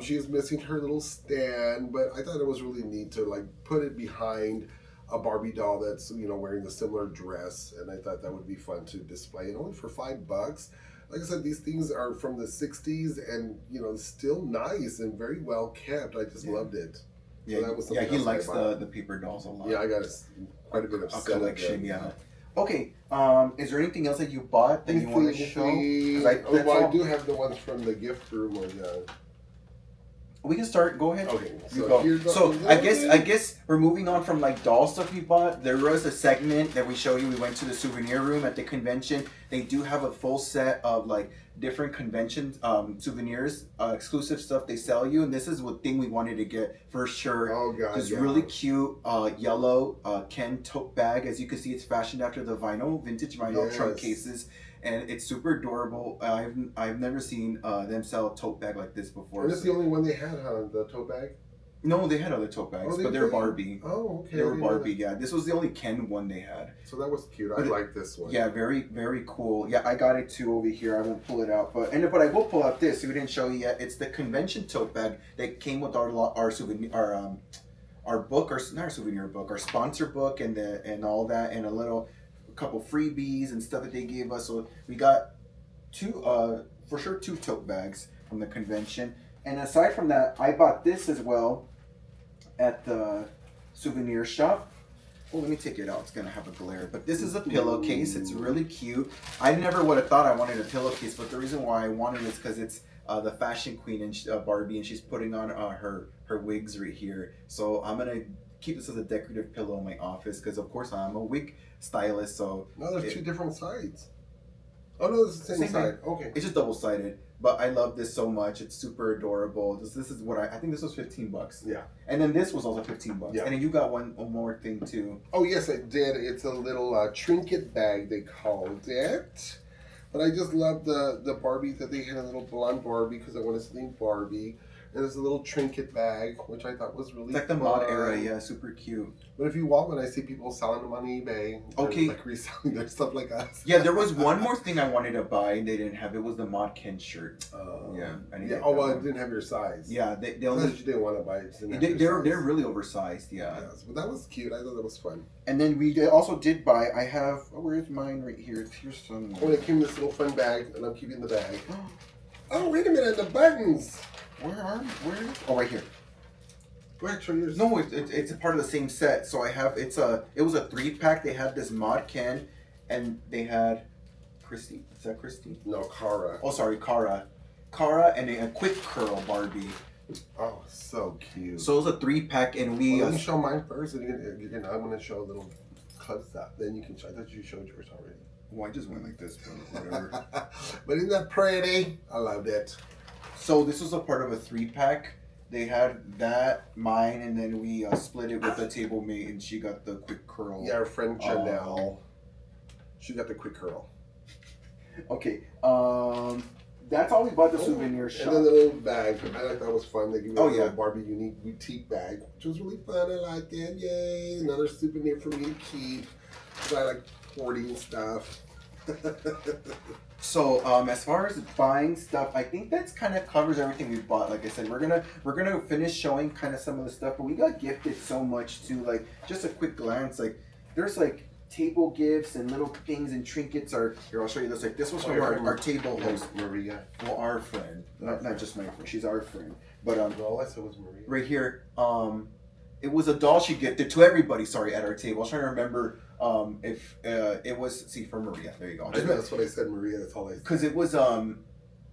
She's missing her little stand, but I thought it was really neat to like put it behind a Barbie doll that's wearing a similar dress, and I thought that would be fun to display. And only for $5. Like I said, these things are from the '60s, and still nice and very well kept. I just loved it. Yeah, so that was yeah, he else likes the paper dolls a lot. Yeah, I got quite a bit of a collection. Yeah. Okay. Is there anything else that you bought that you want to show? I do have the ones from the gift room. We can start. Go ahead. Okay. You go. So I guess we're moving on from like doll stuff we bought. There was a segment that we show you. We went to the souvenir room at the convention. They do have a full set of like different convention souvenirs, exclusive stuff they sell you. And this is what thing we wanted to get for sure. Oh god. This really cute yellow Ken tote bag. As you can see, it's fashioned after the vintage vinyl trunk cases. And it's super adorable. I've never seen them sell a tote bag like this before. And it's the only one they had, huh? The tote bag? No, they had other tote bags, but they're Barbie. Oh, okay. They were Barbie, yeah. This was the only Ken one they had. So that was cute. I like this one. Yeah, very, very cool. Yeah, I got it too over here. I won't pull it out, but I will pull out this. We didn't show you yet. It's the convention tote bag that came with our souvenir, our book, not our souvenir book, our sponsor book, and all that, and a couple freebies and stuff that they gave us. So we got two tote bags from the convention. And aside from that, I bought this as well at the souvenir shop. Oh, let me take it out. It's gonna have a glare. But this is a pillowcase. It's really cute. I never would have thought I wanted a pillowcase, but the reason why I wanted it is because it's the fashion queen and Barbie, and she's putting on her wigs right here. So I'm gonna keep this as a decorative pillow in my office because, of course, I'm a wig stylist. So no, there's two different sides. Oh no, it's the same side. Okay, it's just double-sided. But I love this so much. It's super adorable. This is what I think this was $15. Yeah. And then this was also $15. Yeah. And then you got one more thing too. Oh yes, I did. It's a little trinket bag they called it. But I just love the Barbie that they had, a little blonde Barbie because I wanted something Barbie. And there's a little trinket bag, which I thought was really It's like the mod era, yeah, super cute. But if you want one, I see people selling them on eBay. Okay. Like reselling their stuff like us. Yeah, there was one more thing I wanted to buy and they didn't have. It was the Mod Ken shirt. Yeah. Oh, well, it didn't have your size. Yeah, they only. You didn't want to buy it. They're really oversized, yeah. Yes, but that was cute. I thought that was fun. And then we also did buy, where's mine right here? It's here somewhere. Oh, it came in this little fun bag, and I'm keeping the bag. Oh, wait a minute, the buttons. Where? Oh, right here. Go ahead, show yours. No, it's a part of the same set. So it was a 3-pack. They had this Mod Ken, and they had Christy. Is that Christy? No, Cara. Oh, sorry, Cara. Cara and a quick curl Barbie. Oh, so cute. So it was a 3-pack, and we. Let me show mine first, and I'm gonna show a little close up. Then you can show. I thought you showed yours already. Well, I just went like this, but whatever. But isn't that pretty? I loved it. So this was a part of a 3-pack. They had that, mine, and then we split it with a table mate, and she got the quick curl. Yeah, our friend Janelle. She got the quick curl. Okay. That's all we bought the souvenir shop. And then the little bag. I thought that was fun. They gave me a little yeah. Barbie unique boutique bag, which was really fun. I liked it. Yay! Another souvenir for me to keep. So I like hoarding stuff. So as far as buying stuff, I think that's kind of covers everything we bought. Like I said, we're gonna finish showing kind of some of the stuff, but we got gifted so much too. Like just a quick glance, like there's like table gifts and little things and trinkets. Here, I'll show you this. Like this was from our table host, Maria. Well, our friend, not just my friend. She's our friend. But all I said was Maria. Right here, it was a doll she gifted to everybody. Sorry, at our table. I was trying to remember. If it was for Maria, there you go. That's what I said, Maria. That's all I said. Because it was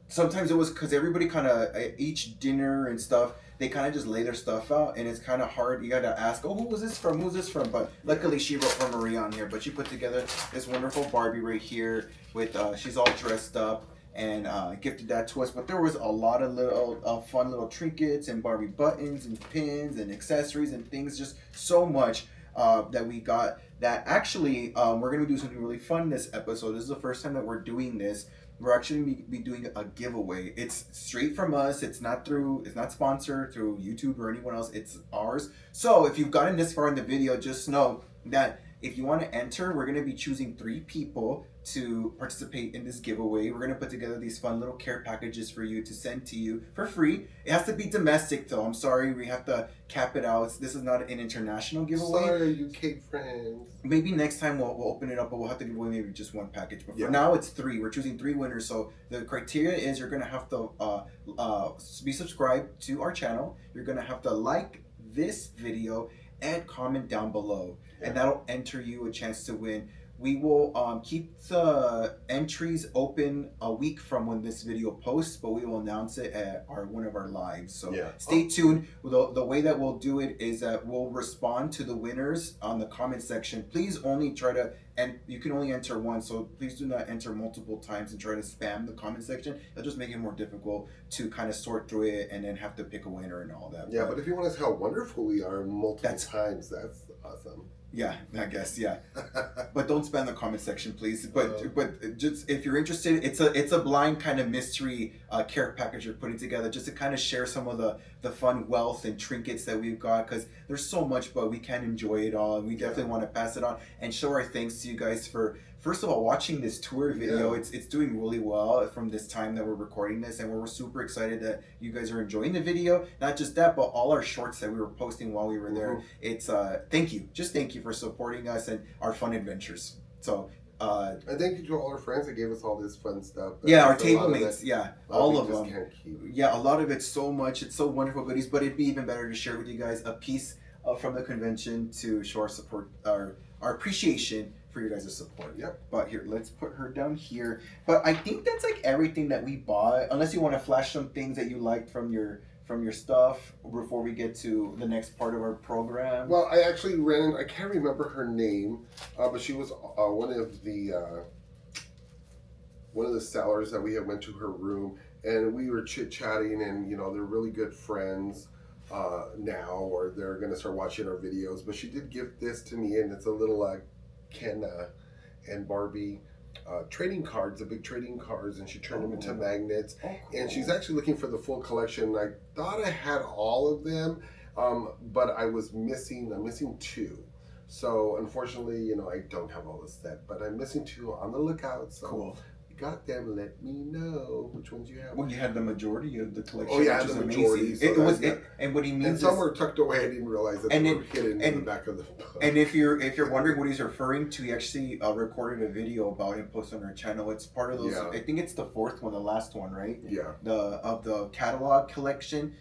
sometimes it was because everybody kind of each dinner and stuff they kind of just lay their stuff out and it's kind of hard. You gotta ask, oh, who's this from? But luckily she wrote for Maria on here. But she put together this wonderful Barbie right here with she's all dressed up and gifted that to us. But there was a lot of little fun little trinkets and Barbie buttons and pins and accessories and things, just so much that we got. That actually, we're going to do something really fun this episode. This is the first time that we're doing this. We're actually be doing a giveaway. It's straight from us. It's not sponsored through YouTube or anyone else. It's ours. So if you've gotten this far in the video, just know that if you want to enter, we're going to be choosing 3 people to participate in this giveaway. We're going to put together these fun little care packages for you to send to you for free. It has to be domestic though. I'm sorry, we have to cap it out. This is not an international giveaway. Sorry, UK friends. Maybe next time we'll open it up, but we'll have to give away maybe just 1 package. But Yeah. for now, it's 3. We're choosing 3 winners. So the criteria is you're going to have to be subscribed to our channel. You're going to have to like this video and comment down below. Yeah. And that'll enter you a chance to win. We will keep the entries open a week from when this video posts, but we will announce it at one of our lives. So stay tuned. The way that we'll do it is that we'll respond to the winners on the comment section. Please only try to, and you can only enter once, so please do not enter multiple times and try to spam the comment section. It'll just make it more difficult to kind of sort through it and then have to pick a winner and all that. Yeah, but if you want to see how wonderful we are multiple times, that's awesome. Yeah, I guess, yeah. But don't spam the comment section, please. But just if you're interested, it's a blind kind of mystery care package you're putting together just to kind of share some of the fun wealth and trinkets that we've got, because there's so much, but we can't enjoy it all, and we definitely want to pass it on and show our thanks to you guys for, first of all, watching this tour video. It's doing really well from this time that we're recording this, and we're super excited that you guys are enjoying the video. Not just that, but all our shorts that we were posting while we were there. It's thank you, just thank you for supporting us and our fun adventures. So and thank you to all our friends that gave us all this fun stuff. Yeah, our table mates, all of them. Can't keep. Yeah, a lot of it's so much, it's so wonderful goodies, but it'd be even better to share with you guys a piece from the convention to show our support, our appreciation for your guys' support. Yep. But here, let's put her down here. But I think that's like everything that we bought, unless you want to flash some things that you liked from your stuff before we get to the next part of our program. Well, I actually ran. I can't remember her name, but she was one of the sellers that we had went to her room, and we were chit chatting, and they're really good friends now, or they're gonna start watching our videos. But she did give this to me, and it's a little Ken and Barbie trading cards, the big trading cards, and she turned them into magnets. Cool. And she's actually looking for the full collection. I thought I had all of them, but I'm missing 2. So unfortunately, I don't have all the set, but I'm missing 2 on the lookout. So cool. Got them. Let me know which ones you have. Well, you had the majority of the collection. Oh yeah, which the is majority. Amazing. So and what he means and some were tucked away. I didn't realize that they were hidden in the back of the book. And if you're wondering what he's referring to, he actually recorded a video about it and posted on our channel. It's part of those. Yeah. I think it's the 4th one, the last one, right? Yeah. The catalog collection.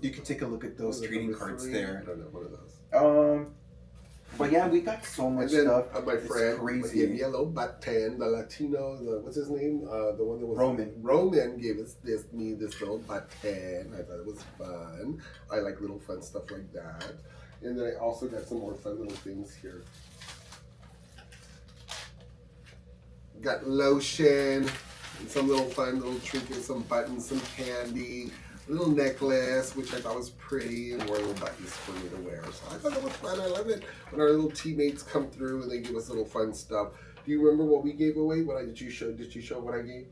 You can take a look at those trading cards 3? there. I don't know, one of those. But yeah, we got so much stuff. My friend, crazy. Yellow Button, the Latino, what's his name? The one that was Roman gave me this little button. I thought it was fun. I like little fun stuff like that. And then I also got some more fun little things here. Got lotion, and some little fun little trinkets, some buttons, some candy. Little necklace, which I thought was pretty, and more little buttons for me to wear. So I thought that was fun. I love it when our little teammates come through and they give us little fun stuff. Do you remember what we gave away? Did you show what I gave?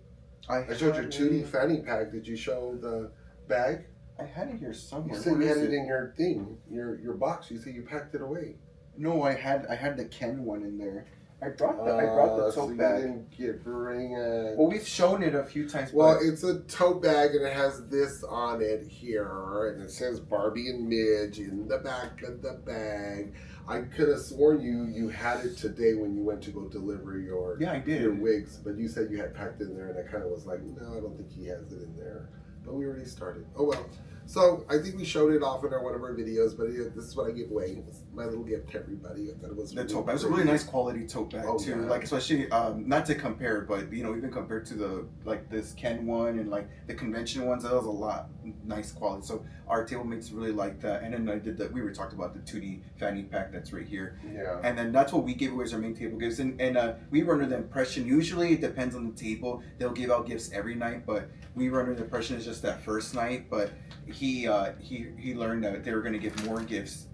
I showed your Tootie fanny pack. Did you show the bag? I had it here somewhere. You said you had it in your thing, your box. You said you packed it away. No, I had the Ken one in there. I brought the tote bag. You didn't bring it. Well, we've shown it a few times. Well, it's a tote bag and it has this on it here, and it says Barbie and Midge in the back of the bag. I could have sworn you had it today when you went to go deliver your wigs, but you said you had packed it in there, and I kind of was like, no, I don't think he has it in there. But we already started. Oh well. So I think we showed it off in one of our videos, but this is what I give away. It's my little gift to everybody. I thought it was the tote bag. It was a really nice quality tote bag too. Yeah. Like especially not to compare, but even compared to the this Ken one and like the convention ones, that was a lot nice quality. So our table mates really liked that. And then we talked about the 2D fanny pack that's right here. Yeah. And then that's what we gave away as our main table gifts. And we were under the impression, usually it depends on the table, they'll give out gifts every night, but we were under the impression it's just that first night. But he learned that they were going to give more gifts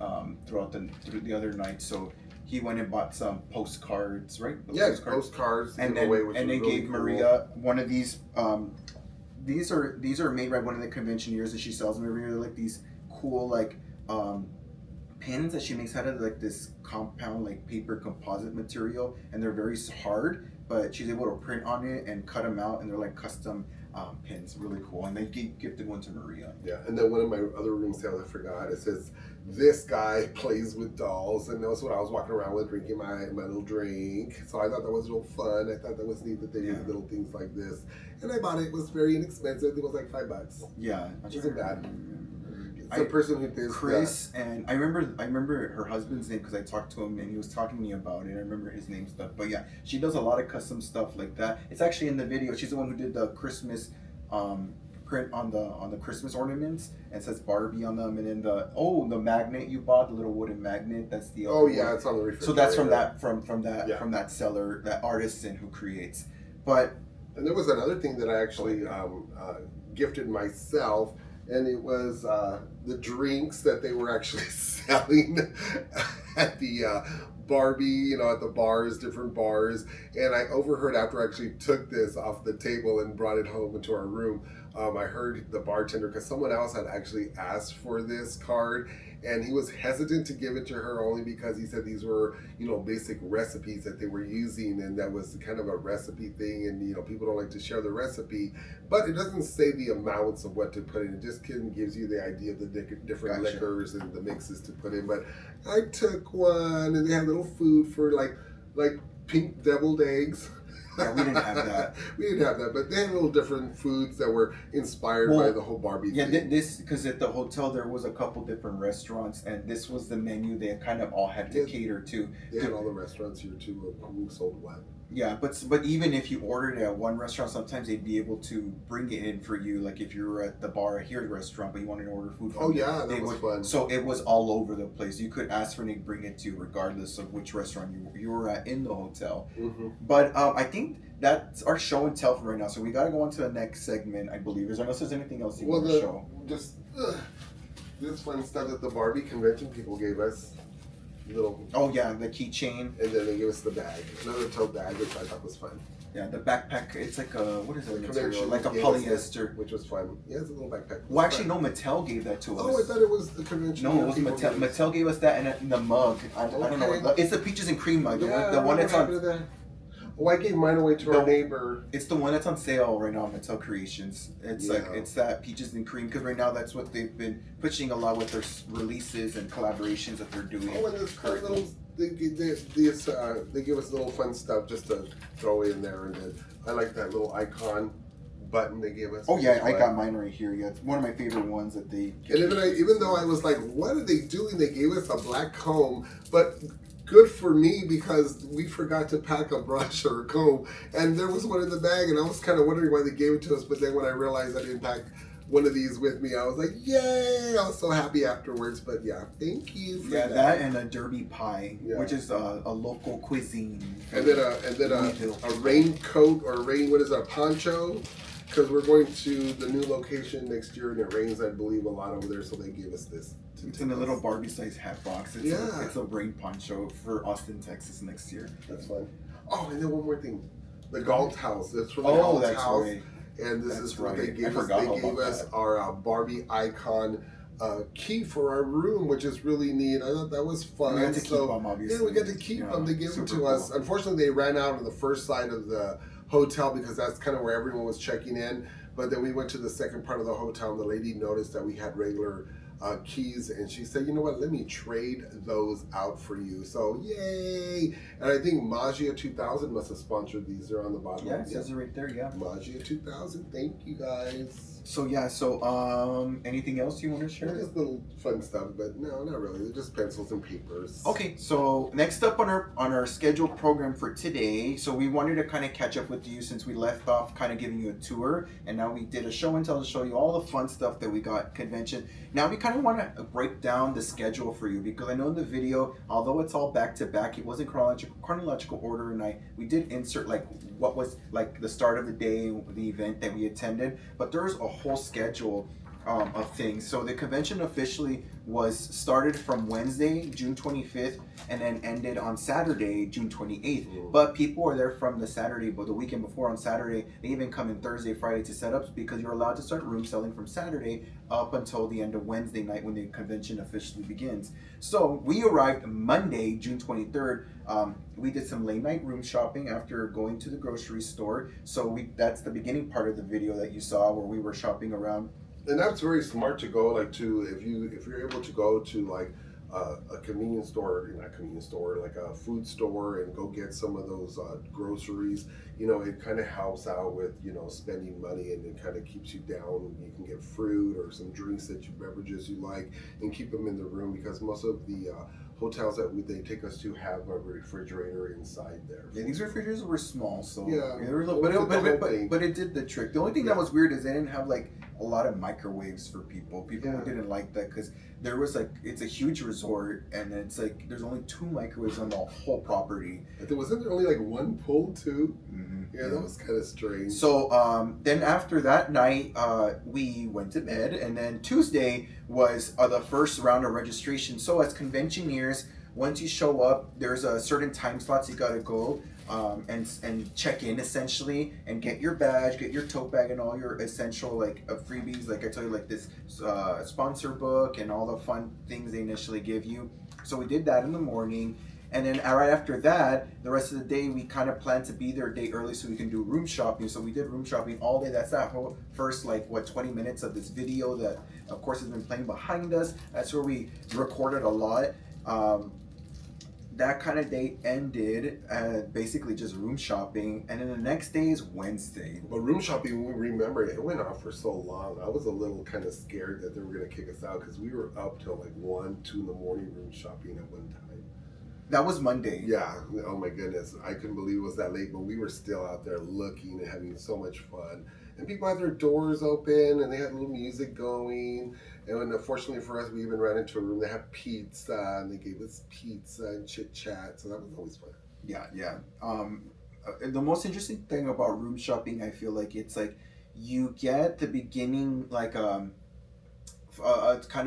through the other night, so he went and bought some postcards, right? Postcards. And then they gave Maria one of these. These are made by one of the conventioneers, and she sells them every year. They're like these cool pins that she makes out of like this compound like paper composite material, and they're very hard, but she's able to print on it and cut them out, and they're like custom pins. Really cool. And they gifted one to Maria. Yeah, and then one of my other room sales, I forgot, it says, this guy plays with dolls, and that's what I was walking around with, drinking my little drink. So I thought that was real fun. I thought that was neat that they did little things like this. And I bought it. It was very inexpensive. It was like $5. Yeah. Which isn't bad. It's the person who did Chris, and I remember her husband's name because I talked to him and he was talking to me about it. I remember his name stuff. But yeah, she does a lot of custom stuff like that. It's actually in the video. She's the one who did the Christmas print on the Christmas ornaments, and it says Barbie on them, and then the magnet you bought, the little wooden magnet, that's the oh yeah, it's on the refrigerator. So that's from that seller, that artisan who creates. But and there was another thing that I actually gifted myself, and it was the drinks that they were actually selling at the Barbie, at the bars, different bars. And I overheard, after I actually took this off the table and brought it home into our room, I heard the bartender, because someone else had actually asked for this card, and he was hesitant to give it to her only because he said these were, basic recipes that they were using, and that was kind of a recipe thing, and people don't like to share the recipe, but it doesn't say the amounts of what to put in. It just gives you the idea of the different liquors and the mixes to put in. But I took one, and they had little food for like pink deviled eggs. Yeah, we didn't have that. We didn't have that, but they had little different foods that were inspired by the whole Barbie thing. Yeah, this, because at the hotel there was a couple different restaurants, and this was the menu they kind of all had to cater to. They had all the restaurants here too, who sold what. Yeah, but even if you ordered it at one restaurant, sometimes they'd be able to bring it in for you. Like if you were at the bar here at the restaurant, but you wanted to order food from that was fun. So it was all over the place. You could ask for them to bring it to you regardless of which restaurant you were at in the hotel. Mm-hmm. But I think that's our show and tell for right now. So we got to go on to the next segment, I believe. Unless there's anything else you want to show. Just this fun stuff that the Barbie convention people gave us. Little, the keychain, and then they gave us the bag, another tote bag, which I thought was fun. Yeah, the backpack. It's like a what is it? Material? Like a polyester, which was fun. Yeah, it's a little backpack. Well, actually, no. Mattel gave that to us. Oh, I thought it was the convention. No, it was Mattel. Mattel gave us that and the mug. I don't know. It's the peaches and cream mug. The one that's on. Oh, I gave mine away to our neighbor. It's the one that's on sale right now on Mattel Creations. It's it's that peaches and cream, because right now that's what they've been pushing a lot with their releases and collaborations that they're doing. Oh, and this little they give us little fun stuff just to throw in there, and then I like that little icon button they gave us. Oh yeah, I got mine right here. Yeah, it's one of my favorite ones that they. And even though I was like, what are they doing? They gave us a black comb, but. Good for me, because we forgot to pack a brush or a comb, and there was one in the bag, and I was kind of wondering why they gave it to us, but then when I realized I didn't pack one of these with me, I was like, yay! I was so happy afterwards. But yeah, thank you for that and a derby pie, which is a local cuisine. And then a raincoat, or a poncho, because we're going to the new location next year, and it rains, I believe, a lot over there, so they gave us this. It's in a little Barbie-sized hat box. It's a rain poncho for Austin, Texas next year. That's fun. Oh, and then one more thing. The Galt House. That's from the Galt House. Right. And this is what they gave us. They gave us our Barbie icon key for our room, which is really neat. I thought that was fun. We got to keep them, obviously. Yeah, we got to keep them. They gave them to us. Unfortunately, they ran out on the first side of the hotel, because that's kind of where everyone was checking in. But then we went to the second part of the hotel, and the lady noticed that we had regular keys, and she said, you know what, let me trade those out for you. So yay. And I think Magia 2000 must have sponsored these. They're on the bottom. Yeah, it says it right there. Yeah, Magia 2000. Thank you guys. So anything else you want to share? Just little fun stuff, but no, not really. They're just pencils and papers. Okay, so next up on our scheduled program for today, so we wanted to kind of catch up with you since we left off kind of giving you a tour, and now we did a show and tell to show you all the fun stuff that we got convention. Now we kind of want to break down the schedule for you, because I know in the video, although it's all back to back, it wasn't chronological order, and we did insert like what was like the start of the day, the event that we attended, but there's a whole schedule of things. So the convention officially was started from Wednesday, June 25th, and then ended on Saturday, June 28th. But people are there from the Saturday, but the weekend before on Saturday, they even come in Thursday, Friday to set up because you're allowed to start room selling from Saturday up until the end of Wednesday night when the convention officially begins. So we arrived Monday, June 23rd. We did some late night room shopping after going to the grocery store. So that's the beginning part of the video that you saw where we were shopping around. And that's very smart to go like to if you're able to go to like a convenience store, not convenience store, like a food store, and go get some of those groceries. You know, it kind of helps out with, you know, spending money, and it kind of keeps you down. You can get fruit or some drinks beverages you like, and keep them in the room, because most of the hotels that they take us to have a refrigerator inside there. Yeah, these refrigerators were small, so yeah, but it did the trick. The only thing that was weird is they didn't have like a lot of microwaves for people. People didn't like that because there was like, it's a huge resort, and it's like there's only 2 microwaves on the whole property. But wasn't there only like one pull too? Mm-hmm. Yeah, that was kind of strange. So then after that night, we went to bed, and then Tuesday was the first round of registration. So as conventioneers, once you show up, there's a certain time slots you gotta go and check in essentially, and get your badge, get your tote bag, and all your essential like freebies. Like I told you, like this sponsor book and all the fun things they initially give you. So we did that in the morning. And then right after that, the rest of the day, we kind of planned to be there a day early so we can do room shopping. So we did room shopping all day. That's that whole first, 20 minutes of this video that, of course, has been playing behind us. That's where we recorded a lot. That kind of day ended basically just room shopping. And then the next day is Wednesday. But room shopping, we remember it went on for so long. I was a little kind of scared that they were going to kick us out, because we were up till like 1, 2 in the morning room shopping at one time. That was Monday. Yeah. Oh my goodness. I couldn't believe it was that late, but we were still out there looking and having so much fun. And people had their doors open, and they had a little music going. And unfortunately for us, we even ran into a room that had pizza, and they gave us pizza and chit chat. So that was always fun. Yeah. The most interesting thing about room shopping, I feel like, it's like you get the beginning, like kind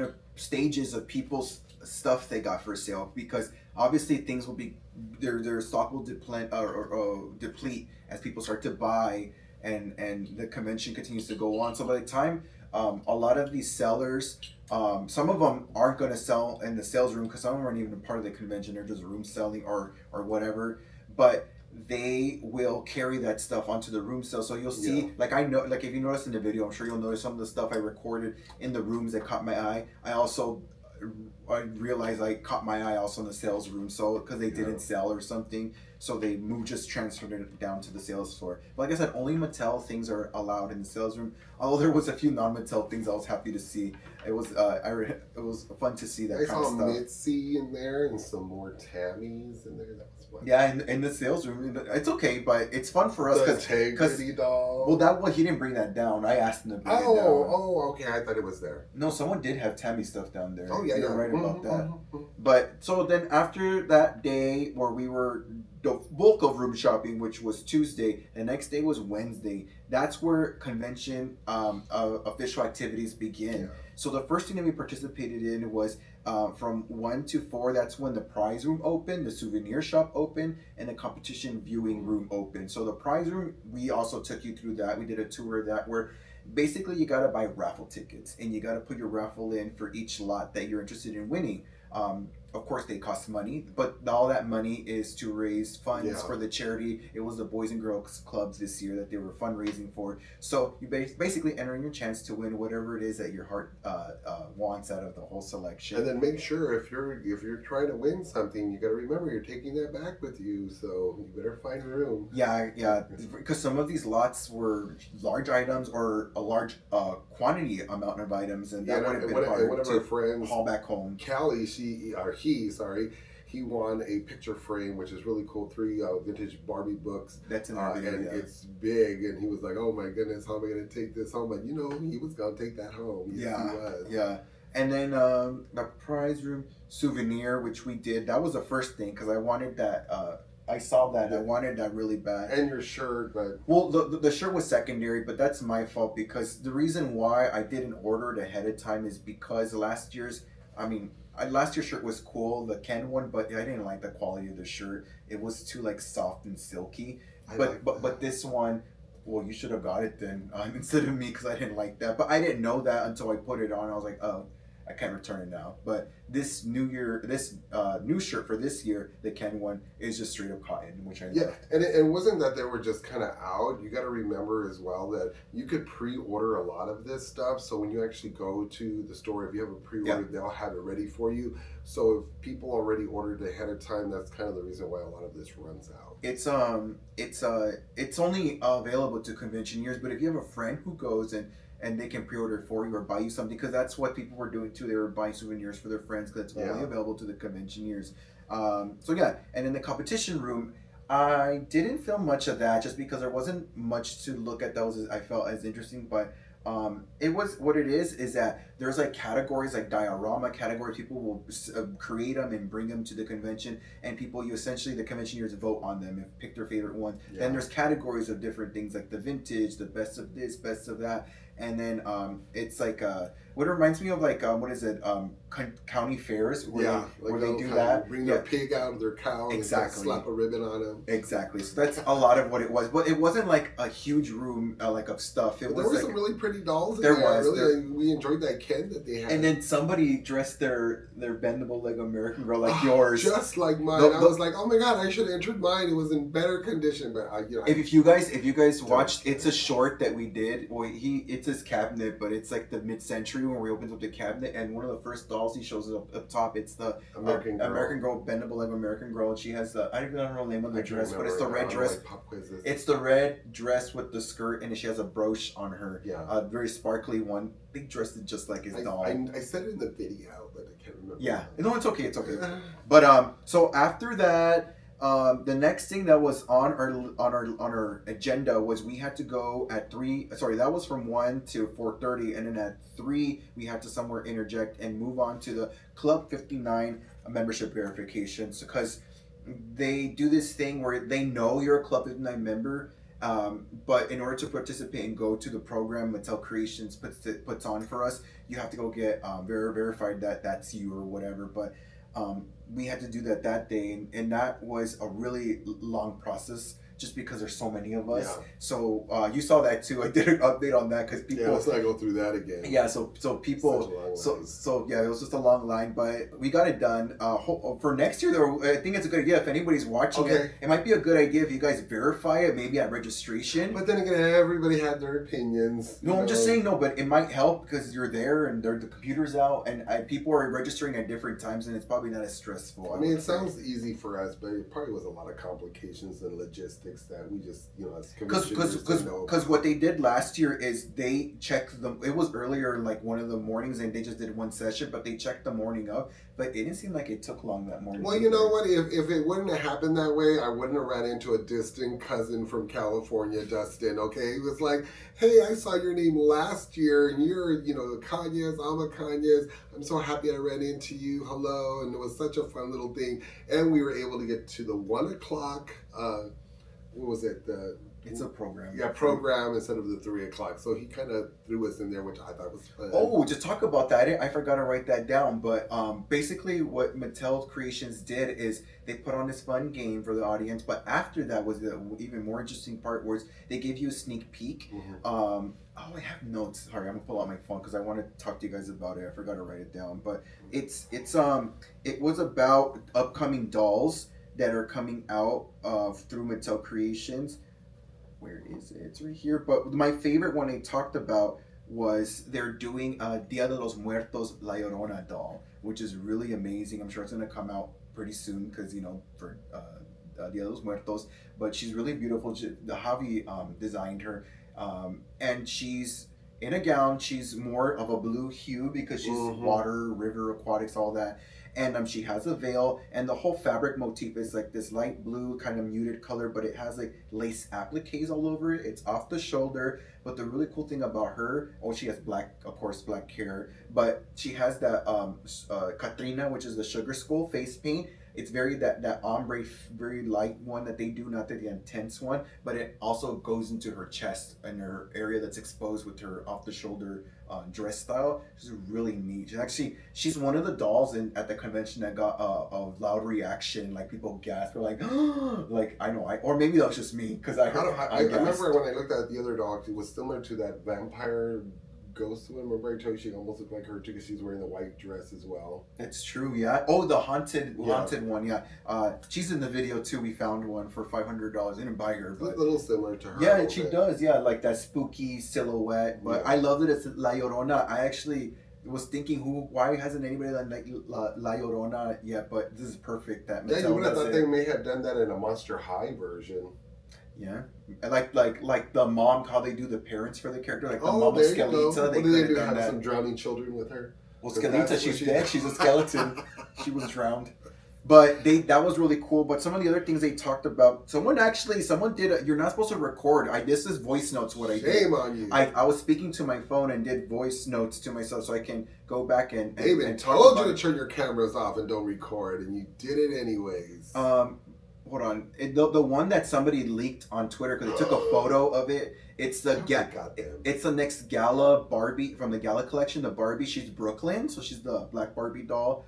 of stages of people's stuff they got for sale, because obviously things will be their stock will deplete as people start to buy, and the convention continues to go on. So by the time a lot of these sellers, some of them aren't going to sell in the sales room, because some of them aren't even a part of the convention. They're just room selling or whatever, but they will carry that stuff onto the room sale. So you'll see, like I know, like if you notice in the video, I'm sure you'll notice some of the stuff I recorded in the rooms that caught my eye. I realized I caught my eye also in the sales room, so because they didn't sell or something, so they just transferred it down to the sales floor. But like I said, only Mattel things are allowed in the sales room. Although there was a few non-Mattel things I was happy to see. It was it was fun to see that I kind of saw stuff. Mitzi in there and some more Tammys in there. That was fun. Yeah, in the sales room, it's okay, but it's fun for us because Integrity doll. Well, he didn't bring that down. I asked him to bring it down. Oh, okay. I thought it was there. No, someone did have Tammy stuff down there. Oh yeah, You're right about that. Mm-hmm. But so then after that day where we were the bulk of room shopping, which was Tuesday, the next day was Wednesday. That's where convention official activities begin. Yeah. So the first thing that we participated in was from 1 to 4. That's when the prize room opened, the souvenir shop opened, and the competition viewing room opened. So the prize room, we also took you through that. We did a tour of that where basically you got to buy raffle tickets, and you got to put your raffle in for each lot that you're interested in winning. Of course, they cost money, but all that money is to raise funds for the charity. It was the Boys and Girls Clubs this year that they were fundraising for. So you basically entering your chance to win whatever it is that your heart wants out of the whole selection. And then make sure if you're trying to win something, you got to remember you're taking that back with you. So you better find room. Yeah, because some of these lots were large items or a large quantity amount of items, and that would have been hard one of our friends, haul back home. Callie, he won a picture frame, which is really cool. 3 vintage Barbie books. That's in our video, and it's big. And he was like, "Oh my goodness, how am I going to take this home?" But he was going to take that home. Yes, he was. Yeah. And then the prize room souvenir, which we did. That was the first thing because I wanted that I saw that. I wanted that really bad. And your shirt, but Well, the shirt was secondary, but that's my fault because the reason why I didn't order it ahead of time is because last year's shirt was cool, the Ken one, but I didn't like the quality of the shirt. It was too like soft and silky. I But like but this one, well, you should have got it then instead of me because I didn't like that. But I didn't know that until I put it on. I was like, oh, I can't return it now. But this new shirt for this year, the Ken one, is just straight up cotton, which I yeah, love. and it wasn't that they were just kind of out. You got to remember as well that you could pre-order a lot of this stuff. So when you actually go to the store, if you have a pre-order, they'll have it ready for you. So if people already ordered ahead of time, that's kind of the reason why a lot of this runs out. It's only available to conventioneers, but if you have a friend who goes and they can pre-order it for you or buy you something, because that's what people were doing too. They were buying souvenirs for their friends because it's only available to the conventioneers. So yeah, and in the competition room, I didn't film much of that just because there wasn't much to look at that was I felt as interesting, but it was what it is that there's like categories like diorama categories. People will create them and bring them to the convention, and you essentially the conventioneers vote on them and pick their favorite one. Then there's categories of different things like the vintage, the best of this, best of that, and then it's like what it reminds me of like what is it county fairs where they do that, bring their pig out of their cow and slap a ribbon on them. Exactly. So that's a lot of what it was, but it wasn't like a huge room like of stuff. There were some really pretty dolls in there. We enjoyed that Ken that they had. And then somebody dressed their bendable Lego American Girl like yours, just like mine. I was like, oh my god, I should have entered mine. It was in better condition, but if you guys watched, it's a short that we did. Well, it's his cabinet, but it's like the mid-century when we opens up the cabinet, and one of the first dolls he shows up top. It's the American Girl bendable Lego American Girl, and she has I don't know the name of the dress, but it's the red dress. It's the red dress with the skirt, and she has a brooch on her. Yeah, a very sparkly one. They dressed it just like his doll. I said it in the video, but I can't remember. Yeah, no, it's okay. But so after that, the next thing that was on our agenda was we had to go at 3. Sorry, that was from 1 to 4:30, and then at 3 we had to somewhere interject and move on to the Club 59 membership verifications because they do this thing where they know you're a Club 59 member. But in order to participate and go to the program Mattel Creations puts on for us, you have to go get verified that that's you or whatever. But we had to do that day, and that was a really long process just because there's so many of us. Yeah. So you saw that too. I did an update on that because people. Yeah, let's not go through that again. Yeah, so people. So yeah, it was just a long line, but we got it done. For next year, though, I think it's a good idea. If anybody's watching it might be a good idea if you guys verify it, maybe at registration. But then again, everybody had their opinions. No, I'm just saying no, but it might help because you're there and the computer's out, and people are registering at different times, and it's probably not as stressful. I mean, it sounds easy for us, but it probably was a lot of complications and logistics that we just, as because what they did last year is they checked them. It was earlier, like one of the mornings, and they just did one session, but they checked the morning up. But it didn't seem like it took long that morning. Well, you know what? If it wouldn't have happened that way, I wouldn't have ran into a distant cousin from California, Dustin. Okay, he was like, "Hey, I saw your name last year, and you're, Kanye's. I'm a Kanye's. I'm so happy I ran into you. Hello!" And it was such a fun little thing. And we were able to get to the 1:00. What was it? It's a program. Yeah, program instead of the 3:00. So he kind of threw us in there, which I thought was fun. Oh, to talk about that, I forgot to write that down. But basically, what Mattel Creations did is they put on this fun game for the audience. But after that was the even more interesting part, was they gave you a sneak peek. Mm-hmm. I have notes. Sorry, I'm gonna pull out my phone because I want to talk to you guys about it. I forgot to write it down. But it was about upcoming dolls that are coming out through Mattel Creations. Where is it? It's right here. But my favorite one they talked about was they're doing Dia de los Muertos La Llorona doll, which is really amazing. I'm sure it's going to come out pretty soon because, for Dia de los Muertos. But she's really beautiful. The Javi designed her. And she's in a gown. She's more of a blue hue because she's water, river, aquatics, all that. And she has a veil, and the whole fabric motif is like this light blue kind of muted color, but it has like lace appliques all over it. It's off the shoulder, but the really cool thing about her, oh, she has black, of course, black hair, but she has that Katrina, which is the sugar skull face paint. It's very that ombre, very light one that they do, not the intense one, but it also goes into her chest and her area that's exposed with her off the shoulder dress style. She's really neat. She's one of the dolls at the convention that got a loud reaction. Like people gasped, were like, like I know, or maybe that was just me because I remember when I looked at the other dog, it was similar to that vampire ghost one. Remember I told you she almost looked like her too because she's wearing the white dress as well. It's true, yeah. Oh, the haunted one, yeah. She's in the video too. We found one for $500. Didn't buy her, but a little similar to her. Yeah, and she does, yeah, like that spooky silhouette. But I love that it's La Llorona. I actually was thinking, why hasn't anybody done like La Llorona yet? But this is perfect. That you would have thought they may have done that in a Monster High version. Yeah, like the mom, how they do the parents for the character, like the mom of Skelita. What do they do? Have some drowning children with her? Well, Skelita, she's dead. She's a skeleton. She was drowned. But that was really cool. But some of the other things they talked about, someone did. You're not supposed to record. This is voice notes. What I did. Shame on you. I was speaking to my phone and did voice notes to myself so I can go back and. David told you to turn your cameras off and don't record, and you did it anyways. Hold on. The one that somebody leaked on Twitter because they took a photo of it. It's it's the next Gala Barbie from the Gala collection. The Barbie, she's Brooklyn, so she's the black Barbie doll.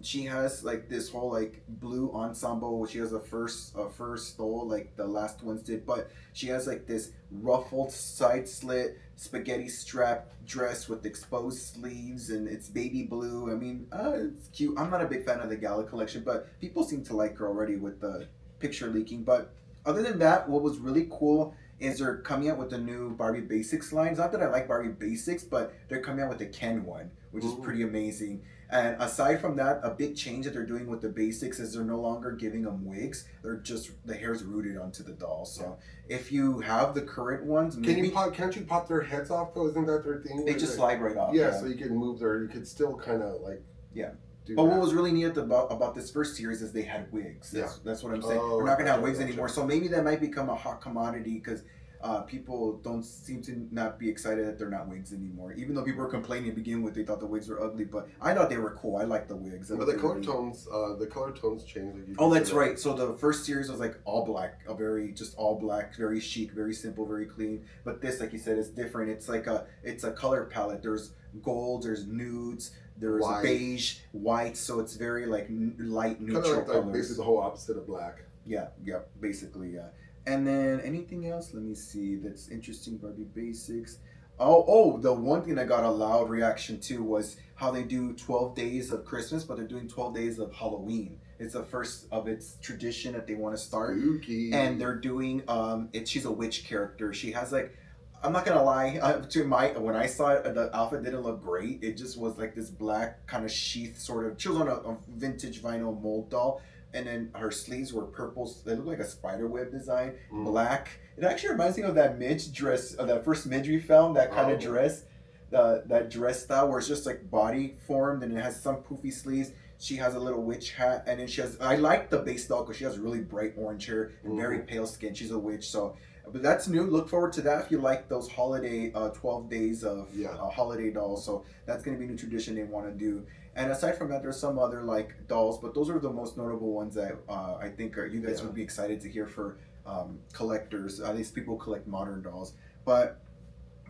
She has like this whole like blue ensemble. She has a fur stole like the last ones did, but she has like this ruffled side slit spaghetti strap dress with exposed sleeves, and it's baby blue. I mean, it's cute. I'm not a big fan of the Gala collection, but people seem to like her already with the picture leaking. But other than that, what was really cool is they're coming out with the new Barbie Basics lines. Not that I like Barbie Basics, but they're coming out with the Ken one, which is pretty amazing. And aside from that, a big change that they're doing with the Basics is they're no longer giving them wigs. They're just, the hair's rooted onto the doll. So if you have the current ones, can't you pop their heads off though? Isn't that their thing? They just slide right off. Yeah, so you can move you could still kind of like But what was really neat about this first series is they had wigs. That's what I'm saying. We're not gonna have wigs anymore. So maybe that might become a hot commodity because people don't seem to not be excited that they're not wigs anymore. Even though people were complaining to begin with, they thought the wigs were ugly. But I thought they were cool. I like the wigs. But the color tones changed. Oh, that's right. So the first series was like all black, just all black, very chic, very simple, very clean. But this, like you said, is different. It's like it's a color palette. There's gold, there's nudes. There's beige, white, so it's very like light neutral colors. Like basically the whole opposite of black. Yeah, basically, yeah. And then anything else? Let me see. That's interesting. Barbie Basics. Oh, the one thing that got a loud reaction too was how they do 12 days of Christmas, but they're doing 12 days of Halloween. It's the first of its tradition that they want to start. Spooky. And they're doing she's a witch character. She has like, I'm not gonna lie, when I saw it, the outfit didn't look great. It just was like this black kind of sheath sort of. She was on a vintage vinyl mold doll, and then her sleeves were purple. They look like a spider web design, black. It actually reminds me of that Midge dress, that first Midge we found. That kind of dress, that dress style where it's just like body formed and it has some poofy sleeves. She has a little witch hat, and then she has. I like the base doll because she has really bright orange hair and very pale skin. She's a witch, so. But that's new. Look forward to that if you like those holiday 12 days of holiday dolls. So that's going to be a new tradition they want to do. And aside from that, there's some other like dolls, but those are the most notable ones that I think you guys would be excited to hear for collectors. At least people who collect modern dolls. But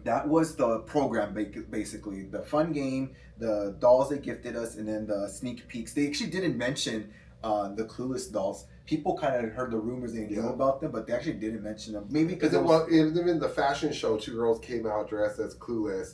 that was the program, basically. The fun game, the dolls they gifted us, and then the sneak peeks. They actually didn't mention the Clueless dolls. People kind of heard the rumors they knew about them, but they actually didn't mention them. Maybe because even the fashion show, two girls came out dressed as Clueless.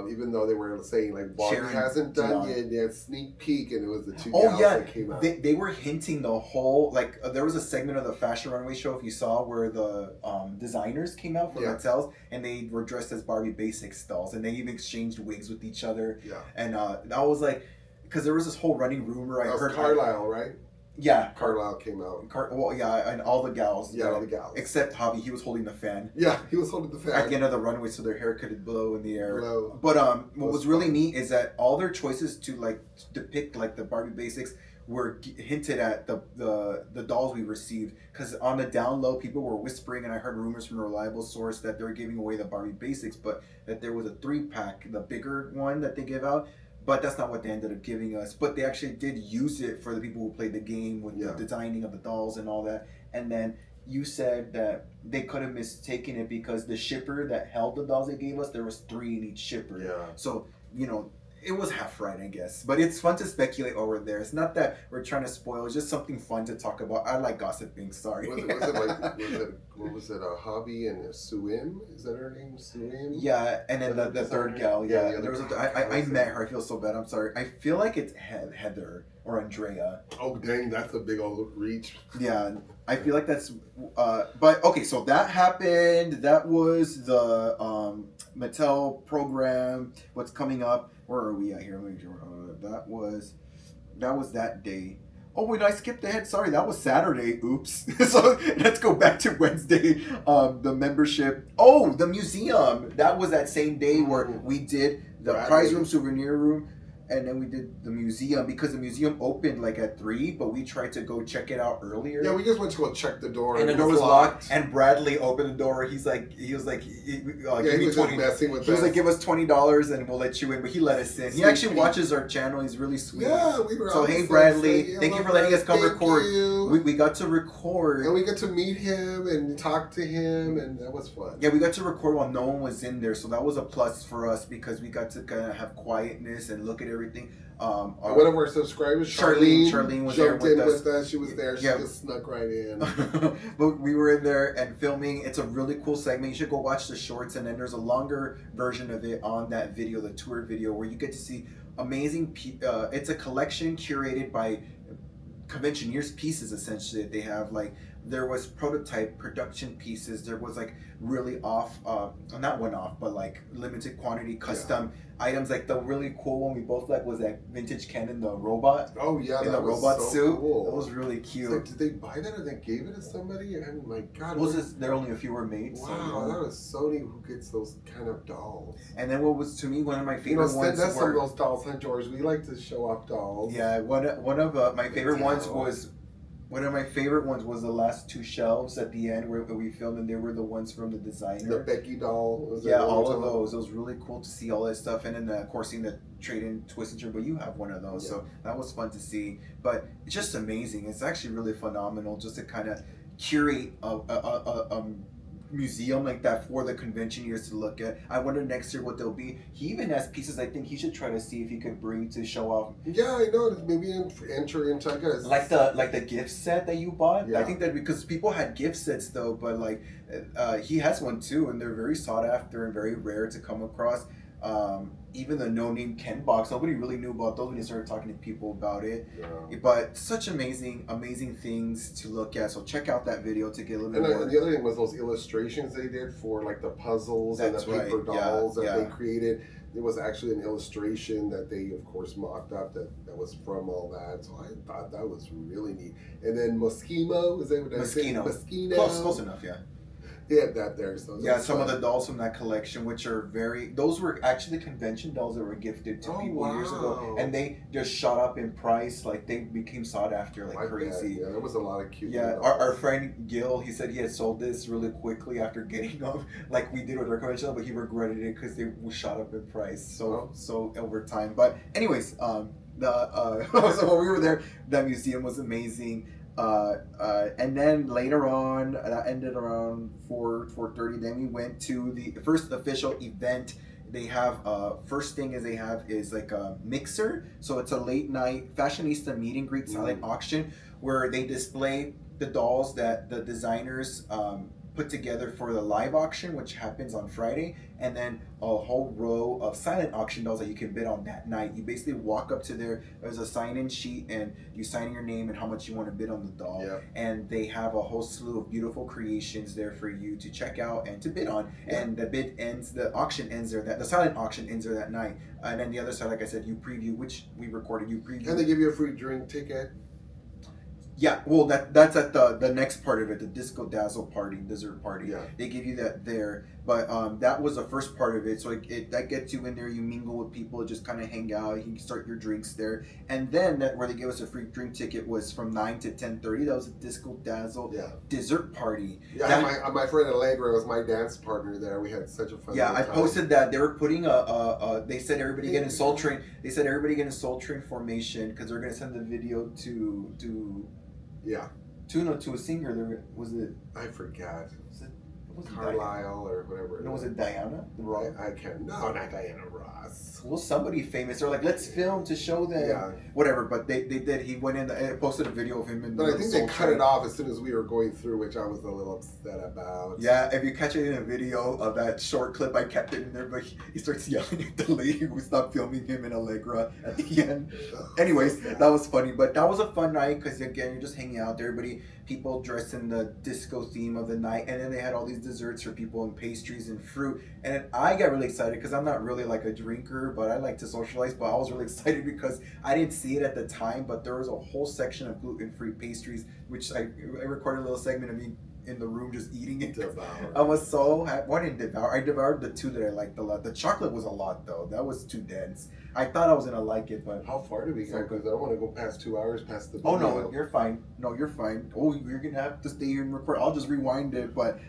Even though they were saying like Barbie hasn't done yet sneak peek, and it was the two gals that came out. They were hinting the whole there was a segment of the fashion runway show if you saw where the designers came out for Mattel's and they were dressed as Barbie Basics dolls, and they even exchanged wigs with each other. And I was like, because there was this whole running rumor. Carlisle, right? Yeah. Carlisle came out. Well, yeah, and all the gals. Yeah, all the gals. Except Javi, he was holding the fan. Yeah, he was holding the fan. At the end of the runway, so their hair could blow in the air. Blow. But what was really neat is that all their choices to like depict like the Barbie basics were hinted at the dolls we received. Because on the down low, people were whispering, and I heard rumors from a reliable source that they were giving away the Barbie basics, but that there was a 3-pack, the bigger one that they give out. But that's not what they ended up giving us. But they actually did use it for the people who played the game with the designing of the dolls and all that. And then you said that they could have mistaken it because the shipper that held the dolls they gave us, there was 3 in each shipper. Yeah. So, it was half right, I guess. But it's fun to speculate over there. It's not that we're trying to spoil. It's just something fun to talk about. I like gossiping. Sorry. What was it? A Hobby and a Suim? Is that her name? Suim? Yeah, and then the third gal. Yeah, there was I met her. I feel so bad. I'm sorry. I feel like it's Heather or Andrea. Oh dang, that's a big old reach. Yeah, I feel like that's. But okay, so that happened. That was the Mattel program. What's coming up? Where are we at here? That was that day. Oh wait, I skipped ahead. Sorry, that was Saturday. Oops. So let's go back to Wednesday. The membership. Oh, the museum. That was that same day where we did the prize room, souvenir room, and then we did the museum because the museum opened like at 3, but we tried to go check it out earlier. Yeah, we just went to go check the door, and the door was locked. And Bradley opened the door. He was like, he was just messing with us. He was like, give us $20 and we'll let you in. But he let us in. He actually watches our channel. He's really sweet. Yeah, we were. So hey, Bradley, thank you for letting us come record. We got to record, and we got to meet him and talk to him, and that was fun. Yeah, we got to record while no one was in there, so that was a plus for us because we got to kind of have quietness and look at everything. One of our subscribers, Charlene was jumped there in with us. She was there. She just snuck right in. But we were in there and filming. It's a really cool segment. You should go watch the shorts, and then there's a longer version of it on that video, the tour video, where you get to see amazing. It's a collection curated by conventioneers pieces essentially that they have. Like there was prototype production pieces. There was like really off, not one off, but like limited quantity custom items. Like the really cool one we both like was that vintage Canon, the robot. Oh yeah, in the robot suit. Cool. That was really cute. Like, did they buy that or they gave it to somebody? I mean, my God. There only a few were made. Wow, so, that was Sony who gets those kind of dolls. And then what was to me one of my favorite ones. That's some of those dolls, huh, George? We like to show off dolls. Yeah, one of my favorite ones was. One of my favorite ones was the last 2 shelves at the end where we filmed, and they were the ones from the designer. The Becky doll. All of those. It was really cool to see all that stuff, and then of course seeing the trade-in twist and turn. But you have one of those, so that was fun to see. But it's just amazing. It's actually really phenomenal just to kind of curate a museum like that for the conventioneers to look at. I wonder next year what they'll be. He even has pieces I think he should try to see if he could bring to show off. Yeah, I know. Maybe enter into, I guess. Like the gift set that you bought. Yeah. I think that because people had gift sets though, but like he has one too, and they're very sought after and very rare to come across. Even the no-name Ken box, nobody really knew about those when you started talking to people about it. Yeah. But such amazing things to look at. So check out that video to get a little bit more. And the other thing was those illustrations they did for like the puzzles and the paper dolls that they created. It was actually an illustration that they, of course, mocked up that was from all that. So I thought that was really neat. And then Moschino, is that what I say? Moschino. Close enough, yeah. They had that there. So some of the dolls from that collection, which are those were actually convention dolls that were gifted to people years ago. And they just shot up in price. Like they became sought after like crazy. Yeah, there was a lot of cute dolls. Our friend Gil, he said he had sold this really quickly after getting them, like we did with our convention, but he regretted it because they were shot up in price so over time. But anyways, so when we were there, that museum was amazing. And then later on, that ended around 4:30. Then we went to the first official event. They have first thing they have is like a mixer. So it's a late night fashionista meet and greet silent auction where they display the dolls that the designers put together for the live auction, which happens on Friday, and then a whole row of silent auction dolls that you can bid on that night. You basically walk up to there's a sign-in sheet, and you sign your name and how much you want to bid on the doll. Yep. And they have a whole slew of beautiful creations there for you to check out and to bid on. Yep. And the auction ends there, the silent auction ends there that night. And then the other side, like I said, you preview, which we recorded, you preview. And they give you a free drink ticket. Yeah, well, that's at the next part of it, the disco dazzle party, dessert party. Yeah. They give you that there, but that was the first part of it. So that gets you in there. You mingle with people, just kind of hang out. You can start your drinks there, and then where they gave us a free drink ticket was from 9 to 10:30. That was a disco dazzle dessert party. Yeah, my friend Allegra was my dance partner there. We had such a fun. Yeah, I posted that they were putting they said everybody get in Soul Train. They said everybody get in Soul Train formation because they're gonna send the video to. Yeah. To a singer. There was it. I forgot. Was it Carlisle or whatever. No, was it Diana? The Ross? I can't. No, not Diana Ross. Well, somebody famous. They're like, let's film to show them. Yeah. Whatever. But they did. He went in and posted a video of him in. But I think they cut it off as soon as we were going through, which I was a little upset about. Yeah, if you catch it in a video of that short clip, I kept it in there, but he starts yelling at the lady who stopped filming him in Allegra at the end. Anyways, that was funny. But that was a fun night because, again, you're just hanging out. Everybody, people dressed in the disco theme of the night. And then they had all these desserts for people and pastries and fruit. And I got really excited because I'm not really like a drinker, but I like to socialize. But I was really excited because I didn't see it at the time, but there was a whole section of gluten-free pastries, which I recorded a little segment of me in the room just eating it. I was so happy. Well, I didn't devour. I devoured the two that I liked a lot. The chocolate was a lot though. That was too dense. I thought I was gonna like it, but how far did we go? Because I don't want to go past 2 hours past the. Oh no, you're fine. No, you're fine. Oh, you're gonna have to stay here and record. I'll just rewind it. But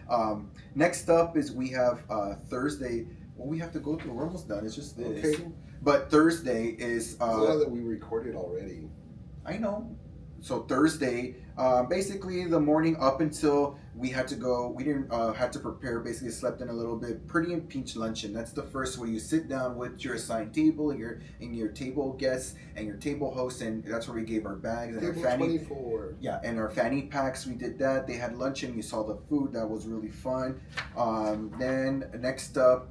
next up is we have Thursday. Well, we have to go through. We're almost done. It's just this. Okay. But Thursday is. That we recorded already. I know. So Thursday, basically the morning up until we had to go, we didn't had to prepare. Basically, slept in a little bit. Pretty and Peach luncheon. That's the first where you sit down with your assigned table and your table guests and your table hosts, and that's where we gave our bags and table our fanny. 24. Yeah, and our fanny packs. We did that. They had luncheon. You saw the food. That was really fun. Then next up.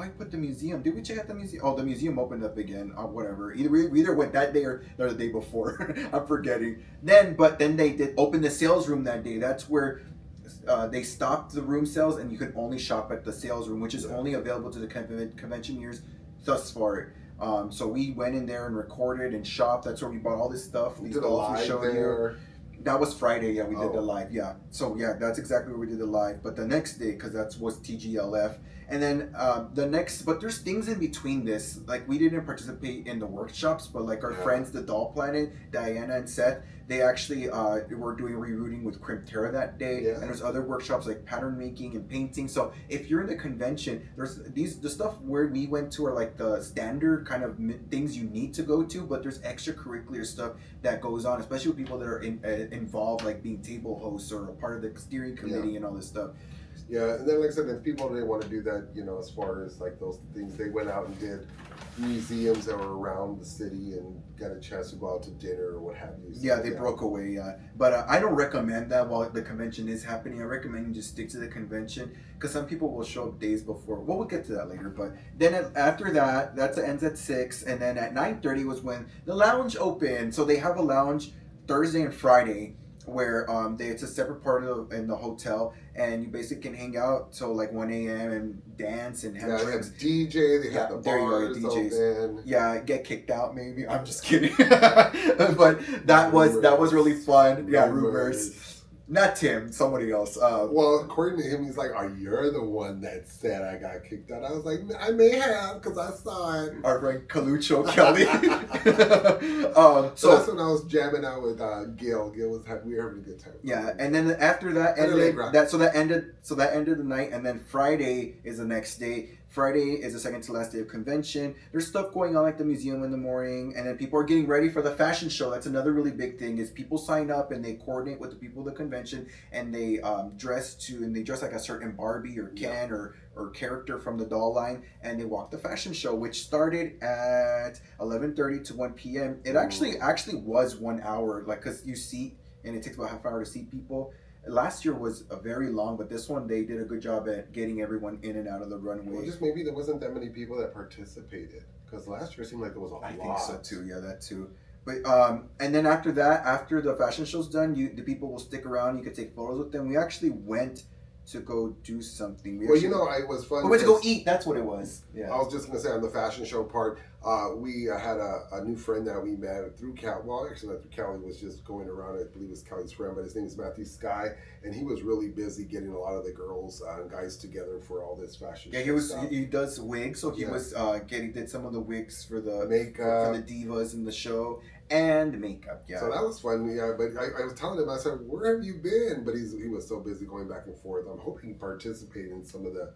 I put the museum. Did we check out the museum? Oh, the museum opened up again. Whatever. We either went that day or the day before. I'm forgetting. Then they did open the sales room that day. That's where they stopped the room sales, and you could only shop at the sales room, which is only available to the conventioneers thus far. So we went in there and recorded and shopped. That's where we bought all this stuff. We did a live there. That was Friday. Yeah, we did the live. Yeah. So yeah, that's exactly where we did the live. But the next day, because that was TGLF. And then but there's things in between this. Like we didn't participate in the workshops, but like our friends, the Doll Planet, Diana and Seth, they actually were doing rerouting with Crimpterra that day. Yeah. And there's other workshops like pattern making and painting. So if you're in the convention, there's the stuff where we went to are like the standard kind of things you need to go to, but there's extracurricular stuff that goes on, especially with people that are involved, like being table hosts or a part of the steering committee and all this stuff. Yeah, and then like I said, if people didn't want to do that, as far as like those things, they went out and did museums that were around the city and got a chance to go out to dinner or what have you. So, yeah, they broke away. But I don't recommend that while the convention is happening. I recommend you just stick to the convention because some people will show up days before. Well, we'll get to that later. But then after that, that ends at 6, and then at 9:30 was when the lounge opened. So they have a lounge Thursday and Friday, where it's a separate part in the hotel, and you basically can hang out till like 1 a.m. and dance and have drinks. DJ, they have the bars open. Yeah, get kicked out maybe. I'm just kidding. But that was really fun. Yeah, rumors. Not Tim, somebody else. Well, according to him, he's like, "Oh, you're the one that said I got kicked out." I was like, "I may have, because I saw it." Our friend Calucho Kelly. So that's when I was jamming out with Gil. We were having a good time. Yeah, and then after that that ended the night, and then Friday is the next day. Friday is the second to last day of convention. There's stuff going on like the museum in the morning, and then people are getting ready for the fashion show. That's another really big thing is people sign up and they coordinate with the people of the convention, and they dress like a certain Barbie or Ken or character from the doll line, and they walk the fashion show, which started at 11:30 to 1 p.m. It actually was 1 hour, like because you seat and it takes about half an hour to seat people. Last year was a very long, but this one they did a good job at getting everyone in and out of the runway. Well, just maybe there wasn't that many people that participated because last year seemed like there was a lot. I think so too. Yeah, that too. But and then after that, after the fashion show's done, the people will stick around. You could take photos with them. We actually went to go do something. It was fun. We went to go eat. That's what it was. Yeah. I was just gonna say on the fashion show part, We had a new friend that we met through Cal. Well, actually, not through Cali. Was just going around. I believe it was Cali's friend, but his name is Matthew Sky, and he was really busy getting a lot of the girls and guys together for all this fashion. Yeah, show he was. stuff. He does wigs, so he was did some of the wigs for the Makeup. for the divas in the show and makeup. Yeah. So that was fun. Yeah, but I was telling him, I said, "Where have you been?" But he was so busy going back and forth. I'm hoping he participated in some of the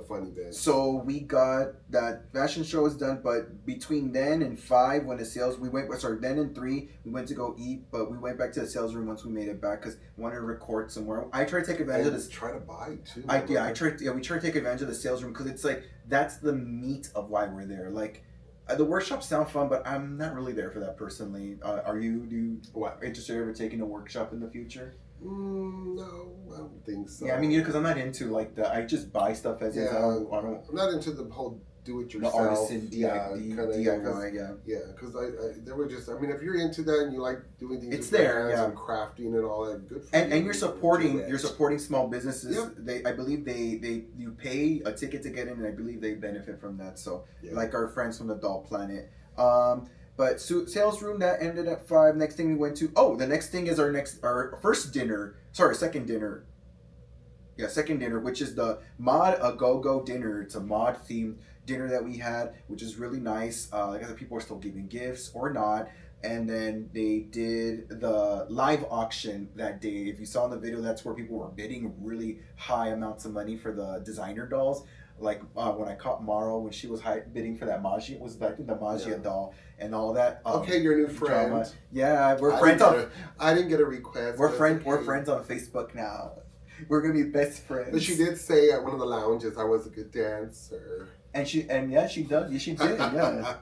fun events. So we got that fashion show is done, but between then and 5, when the sales then and 3 we went to go eat, but we went back to the sales room once we made it back because we wanted to record somewhere. I tried to take advantage of this. Try to buy too. We tried to take advantage of the sales room because it's like that's the meat of why we're there. Like the workshops sound fun, but I'm not really there for that personally. Are you interested in ever taking a workshop in the future? No, I don't think so. Yeah, I mean, because I'm not into like I just buy stuff as is. I'm not into the whole do-it-yourself. The artisan DIY, yeah. Because they were just. I mean, if you're into that and you like doing things, it's there, and crafting and all that, good for you. And you're supporting small businesses. Yep. I believe you pay a ticket to get in, and I believe they benefit from that. So, like our friends from the Doll Planet. But sales room that ended at 5. Next thing we went to. Oh, the next thing is our first dinner. Sorry, second dinner. Yeah, second dinner, which is the Mod A Go Go dinner. It's a mod themed dinner that we had, which is really nice. Like I said, people are still giving gifts or not. And then they did the live auction that day. If you saw in the video, that's where people were bidding really high amounts of money for the designer dolls. Like when I caught Maro when she was bidding for that Magia, was I think the Magia doll and all that. Okay, your new friend. Drama. Yeah, we're friends on. I didn't get a request. We're friends on Facebook now. We're gonna be best friends. But she did say at one of the lounges I was a good dancer. And she did. Yeah, she did. Yeah.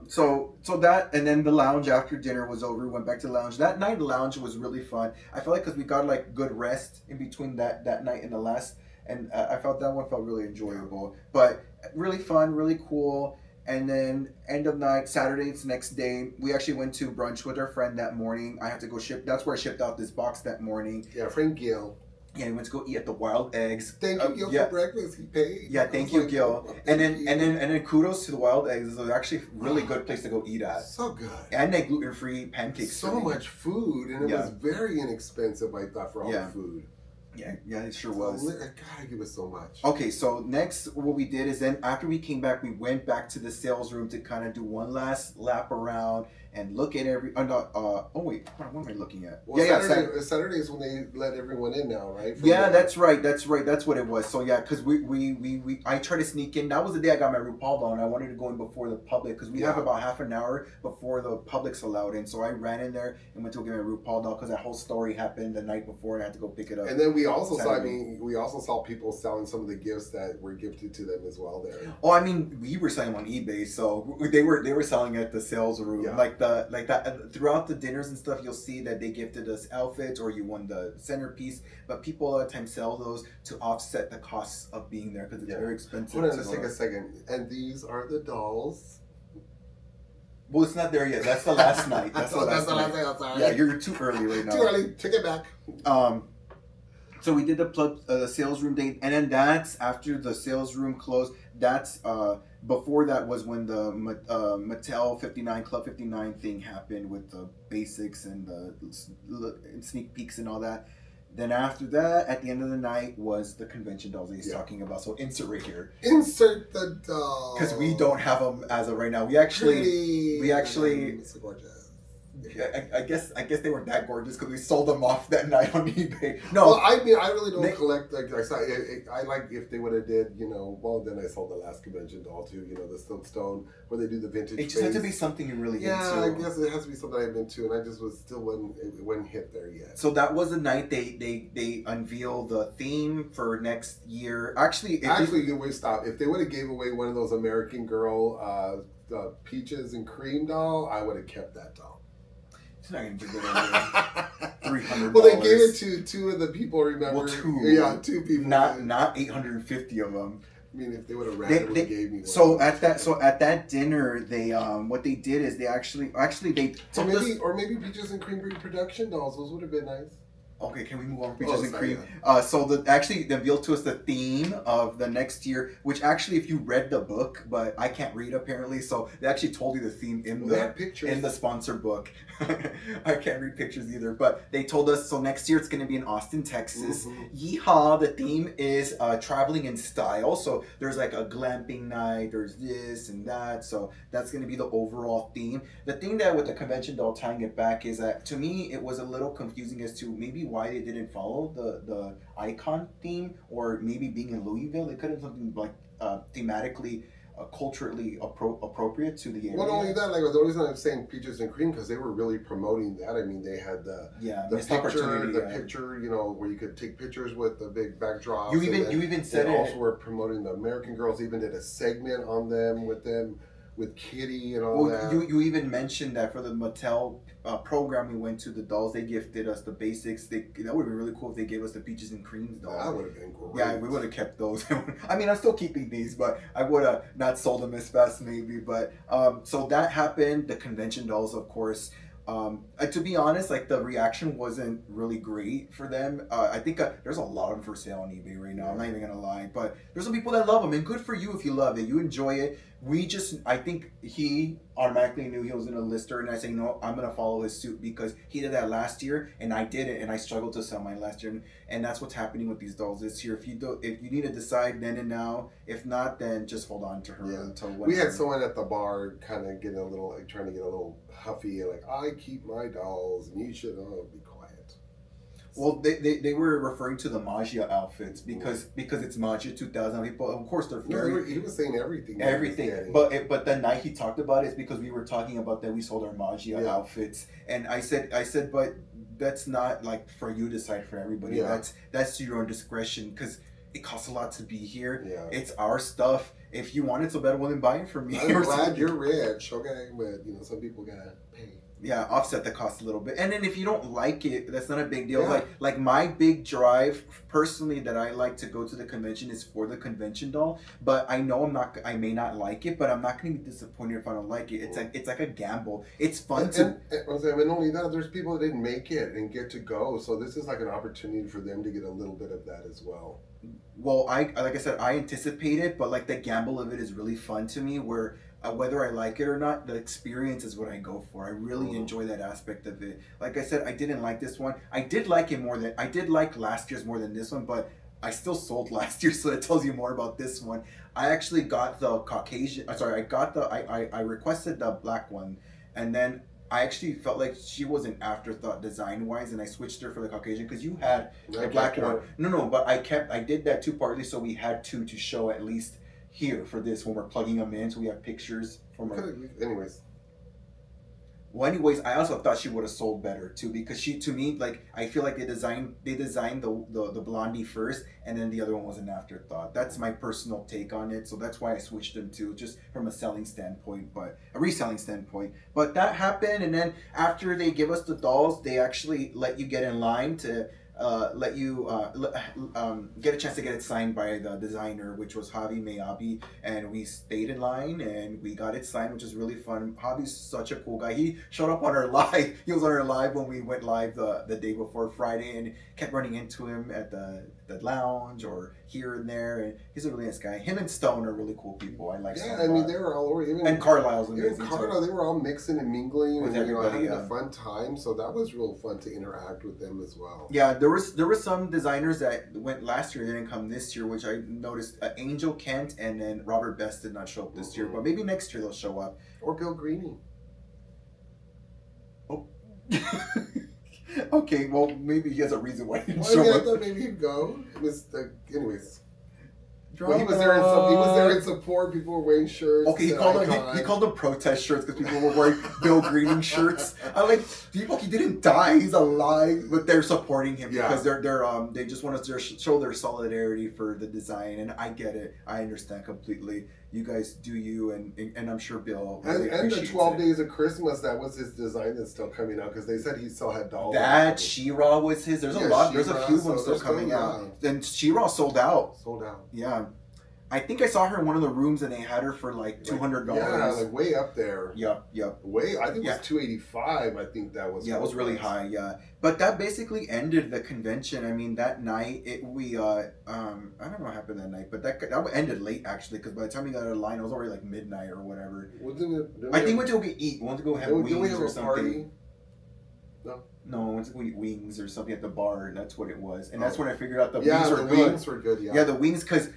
So that, and then the lounge after dinner was over. We went back to the lounge. That night, the lounge was really fun. I felt like because we got like good rest in between that night and the last, and I felt that one felt really enjoyable. But really fun, really cool. And then end of night, Saturday's next day, we actually went to brunch with our friend that morning. I had to go ship. That's where I shipped out this box that morning. Yeah, friend Gil. Yeah, we went to go eat at the Wild Eggs. Thank you, Gil, for breakfast. He paid. Yeah, thank you, Gil. And then kudos to the Wild Eggs. It's actually a really good place to go eat at. So good. And they gluten-free pancakes. So much food, and it was very inexpensive. I thought for all the food. Yeah, it sure was. God, I give it so much. Okay, so next, what we did is then after we came back, we went back to the sales room to kind of do one last lap around and look at every. Oh wait, what am I looking at? Well, Saturday is when they let everyone in now, right? That's right. That's what it was. So yeah, because I tried to sneak in. That was the day I got my RuPaul doll, and I wanted to go in before the public because we have about half an hour before the public's allowed in. So I ran in there and went to go get my RuPaul doll because that whole story happened the night before, and I had to go pick it up. And then we also saw people selling some of the gifts that were gifted to them as well there. Oh, I mean, we were selling on eBay, so they were selling at the sales room, like that. Throughout the dinners and stuff, you'll see that they gifted us outfits or you won the centerpiece. But people a lot of times sell those to offset the costs of being there because it's very expensive. Hold on, let's take a second. And these are the dolls. Well, it's not there yet. That's the last night. That's the last night. I'm sorry. Yeah, you're too early right now. Too early. Take it back. So we did the sales room date, and then that's after the sales room closed. That's before that was when the Mattel 59 Club 59 thing happened with the basics and the sneak peeks and all that. Then after that, at the end of the night, was the convention dolls that he's talking about. So insert right here. Insert the doll. Because we don't have them as of right now. We actually. It's gorgeous. I guess they weren't that gorgeous because we sold them off that night on eBay. No, well, I mean, I really don't collect. Like I like if they would have did, well, then I sold the last convention doll too. The Silkstone where they do the vintage. It just had to be something you're really into. Yeah, I guess it has to be something I'm into, and I just wasn't hit there yet. So that was the night they unveiled the theme for next year. Actually, stop. If they would have gave away one of those American Girl peaches and cream doll, I would have kept that doll. It's not going to be good $300. Well, they gave it to two of the people, remember? Well, two. Yeah, two people. Not 850 of them. I mean, if they would have randomly gave me one. So at that dinner, they what they did is they actually they maybe peaches and cream production dolls. Those would have been nice. Okay, can we move on? Peaches and sorry, cream. So actually they revealed to us the theme of the next year, which actually, if you read the book, but I can't read apparently, so they actually told you the theme in They have pictures. in the sponsor book. I can't read pictures either, but they told us so next year it's going to be in Austin, Texas. Yeehaw! The theme is traveling in style. So there's like a glamping night. There's this and that. So that's going to be the overall theme. The thing that with the convention doll tying it back is that to me it was a little confusing as to maybe why they didn't follow the icon theme, or maybe being in Louisville they could have something like thematically culturally appropriate to the area. Not only that, like the reason I'm saying peaches and cream, because they were really promoting that. I mean, they had the picture, you know, where you could take pictures with the big backdrops. You even said they it. Also were promoting the American Girls. Even did a segment on them with Kitty and all that. You even mentioned that for the Mattel program we went to, the dolls they gifted us the basics. That would be really cool if they gave us the peaches and creams doll. That would have been great. Yeah, we would have kept those. I mean, I'm still keeping these, but I would have not sold them as fast maybe. But so that happened. The convention dolls, of course. To be honest, like the reaction wasn't really great for them. I think there's a lot of them for sale on eBay right now. I'm not even gonna lie, but there's some people that love them, and good for you if you love it. You enjoy it. I think he automatically knew he was gonna list her, and I say no, I'm gonna follow his suit because he did that last year, and I did it, and I struggled to sell mine last year, and that's what's happening with these dolls this year. If you need to decide then and now, if not, then just hold on to her until when. We had someone at the bar kind of getting a little, like trying to get a little huffy, like I keep my dolls, and you should be quiet. Well, they were referring to the Magia outfits because it's Magia 2000. People, of course, they're very. He was saying everything. Everything, but the night he talked about it is because we were talking about that we sold our Magia outfits, and I said, but that's not like for you to decide for everybody. Yeah. That's to your own discretion because it costs a lot to be here. Yeah. It's our stuff. If you want it so bad, well then buy it from me. I'm glad you're rich, okay? But you know, some people gotta pay. Yeah, offset the cost a little bit. And then if you don't like it, that's not a big deal. Yeah. Like my big drive personally that I like to go to the convention is for the convention doll. But I know I may not like it, but I'm not gonna be disappointed if I don't like it. It's like a gamble. It's fun and only that, there's people that didn't make it and get to go. So this is like an opportunity for them to get a little bit of that as well. Well, like I said, I anticipate it, but like the gamble of it is really fun to me where whether I like it or not, the experience is what I go for. I really enjoy that aspect of it. Like I said, I didn't like this one. I did like last year's more than this one, but I still sold last year, so that tells you more about this one. I actually got the Caucasian. I requested the black one, and then I actually felt like she was an afterthought design wise, and I switched her for the Caucasian because you had a black one. No, but I did that too partly so we had two to show at least here for this when we're plugging them in, so we have pictures from her. Anyways, I also thought she would have sold better too because she, to me, like I feel like they designed the blondie first, and then the other one was an afterthought. That's my personal take on it, so that's why I switched them too, just from a reselling standpoint. But that happened, and then after they give us the dolls, they actually let you get in line to let you get a chance to get it signed by the designer, which was Javi Mayabi, and we stayed in line and we got it signed, which is really fun. Javi's such a cool guy. He showed up on our live. He was on our live when we went live the day before Friday, and kept running into him at the lounge or here and there. And he's a really nice guy. Him and Stone are really cool people. I like. Yeah, I mean they were all over. And Carlisle's amazing. Even Carlisle, they were all mixing and mingling with and everybody, having a fun time. So that was real fun to interact with them as well. Yeah, there were some designers that went last year, didn't come this year, which I noticed. Angel Kent and then Robert Best did not show up this year, but maybe next year they'll show up. Or Bill Greening. Oh. Okay, well maybe he has a reason why he didn't show up. I thought maybe he'd go. It was anyways. Well, he was there in support. People were wearing shirts. Okay, he called them protest shirts because people were wearing Bill Greening shirts. I like people. He didn't die. He's alive, but they're supporting him because they just want to show their solidarity for the design, and I get it. I understand completely. You guys do you, and I'm sure Bill. Really and the 12 Days of Christmas, that was his design that's still coming out because they said he still had dolls. That She-Ra was his. There's a lot. There's a few of them still coming out. And She-Ra sold out. Sold out. Yeah. I think I saw her in one of the rooms and they had her for like $200. Yeah, like way up there. Yep. Way, I think it was 285. I think that was. Yeah, it was really high. Yeah, but that basically ended the convention. I mean, that night I don't know what happened that night, but that ended late actually because by the time we got out of line, it was already like midnight or whatever. I think we went to go eat. We went to go have wings or something. Party? No, I went to go eat wings or something at the bar, and that's what it was. And that's when I figured out the wings were good. Yeah, the wings were good. Yeah, the wings because.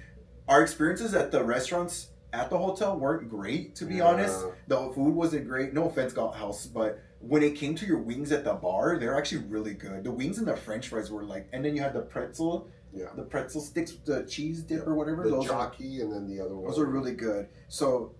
Our experiences at the restaurants at the hotel weren't great, to be honest. The food wasn't great. No offense, House, but when it came to your wings at the bar, they're actually really good. The wings and the French fries were like, and then you had the pretzel, the pretzel sticks, the cheese dip or whatever. The jockey, and then the other one. Those are really good. So.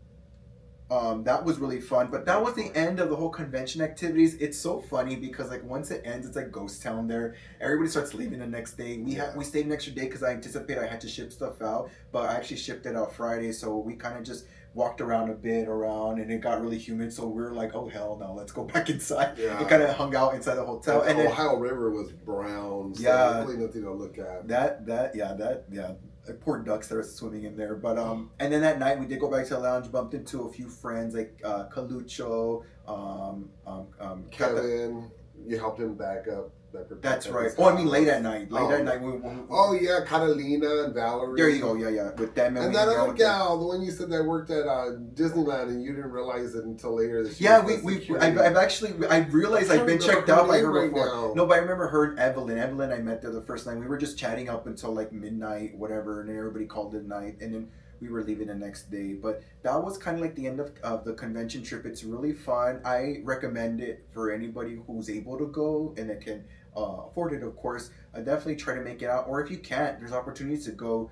That was really fun, but that was the end of the whole convention activities. It's so funny because like once it ends, it's like ghost town there. Everybody starts leaving the next day. We stayed an extra day because I anticipated I had to ship stuff out, but I actually shipped it out Friday, so we kind of just walked around a bit and it got really humid, so we were like, oh hell no, let's go back inside. And kind of hung out inside the hotel. And the Ohio River was brown, so really nothing to look at. That poor ducks that are swimming in there, but and then that night we did go back to the lounge, bumped into a few friends like Calucho, Kevin. You helped him back up. That's right. Oh, I mean late at night. Catalina and Valerie. There you go. Yeah. With them and that other gal, the one you said that worked at Disneyland, and you didn't realize it until later this year. Yeah, I realized I've been checked out by her before. No, but I remember her and Evelyn. Evelyn, I met there the first night. We were just chatting up until like midnight, whatever, and then everybody called it night, and then we were leaving the next day. But that was kind of like the end of the convention trip. It's really fun. I recommend it for anybody who's able to go and that can afford it, of course. Definitely try to make it out, or if you can't, there's opportunities to go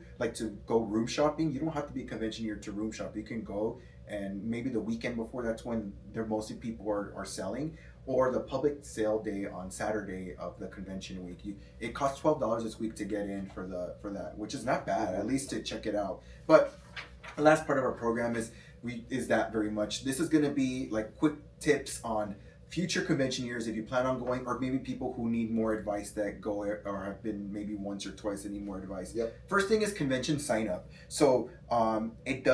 room shopping. You don't have to be a conventioneer to room shop. You can go, and maybe the weekend before, that's when there mostly people are selling, or the public sale day on Saturday of the convention week. It costs $12 this week to get in for that, which is not bad, at least to check it out. But the last part of our program is that very much. This is going to be like quick tips on future convention years if you plan on going, or maybe people who need more advice that go or have been maybe once or twice and need more advice. First thing is convention sign up. So it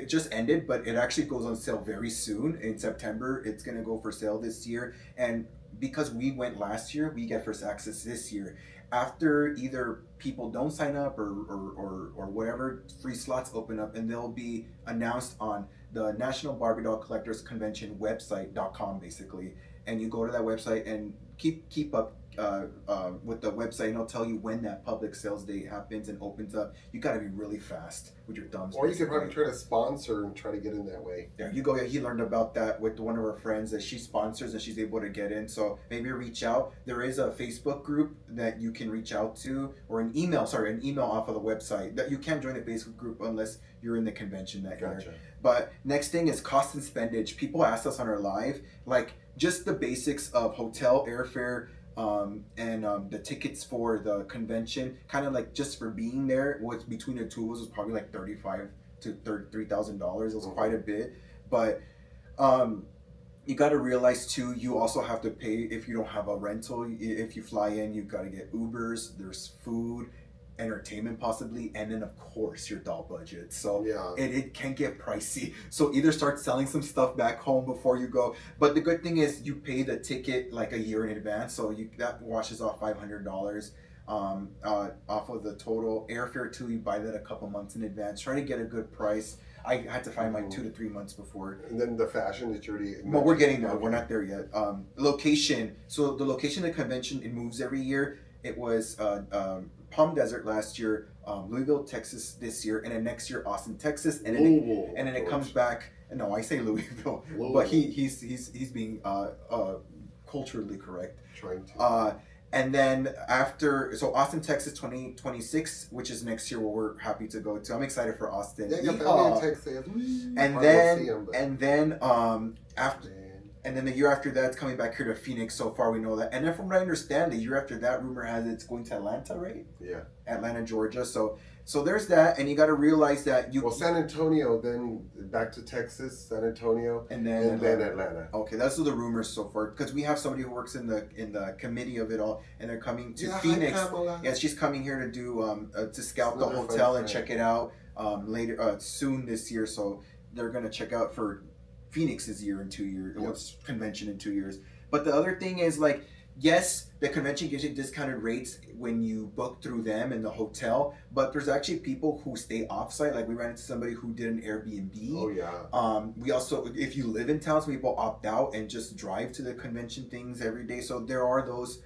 just ended, but it actually goes on sale very soon in September. It's going to go for sale this year, and because we went last year, we get first access this year. After either people don't sign up or whatever, free slots open up, and they'll be announced on the National Barbie Doll Collectors Convention website.com basically, and you go to that website and keep up with the website, and it'll tell you when that public sales day happens and opens up. You got to be really fast with your thumbs. Or you could probably try to sponsor and try to get in that way. There you go. Yeah, he learned about that with one of our friends that she sponsors and she's able to get in. So maybe reach out. There is a Facebook group that you can reach out to, or an email off of the website. That you can't join the Facebook group unless you're in the convention that year. But next thing is cost and spendage. People asked us on our live, like just the basics of hotel, airfare, and the tickets for the convention, kind of like just for being there, was between the two of us was probably like $35,000 to $33,000. It was quite a bit, but you got to realize too, you also have to pay if you don't have a rental. If you fly in, you got to get Ubers. There's food, entertainment possibly, and then of course your doll budget. So it can get pricey, so either start selling some stuff back home before you go. But the good thing is you pay the ticket like a year in advance, so that washes off $500 off of the total. Airfare too, you buy that a couple months in advance. Try to get a good price. I had to find like 2 to 3 months before. And then the fashion that you already... But we're getting there. We're not there yet. Location. So the location of the convention, it moves every year. It was Palm Desert last year, Louisville, Texas this year, and then next year Austin, Texas, and then it comes back. No, I say Louisville. But he's being culturally correct. Trying to. And then after, so Austin, Texas 2026, which is next year, where we're happy to go to. I'm excited for Austin. Yeah, family in Texas. And then after. And then the year after that, it's coming back here to Phoenix. So far, we know that. And then from what I understand, the year after that, rumor has it's going to Atlanta, right? Yeah. Atlanta, Georgia. So there's that. And you got to realize that Well, San Antonio, then back to Texas, San Antonio, and then Atlanta. Okay, those are the rumors so far. Because we have somebody who works in the committee of it all, and they're coming to Phoenix. Hi, yeah, she's coming here to do to scout the hotel and check it out. later soon this year. So they're gonna check out for Phoenix's year in 2 years. Yep. What's convention in 2 years? But the other thing is like, yes, the convention gives you discounted rates when you book through them in the hotel, but there's actually people who stay offsite. Like we ran into somebody who did an Airbnb. Oh yeah. We also, if you live in town, some people opt out and just drive to the convention things every day. So there are those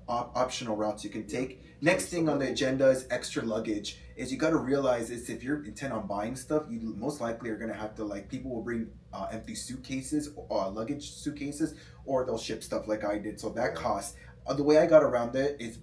optional routes you can take. Next thing on the agenda is extra luggage. Is you got to realize is if you're intent on buying stuff, you most likely are gonna have to like people will bring empty suitcases, luggage suitcases, or they'll ship stuff like I did. So that costs. The way I got around it is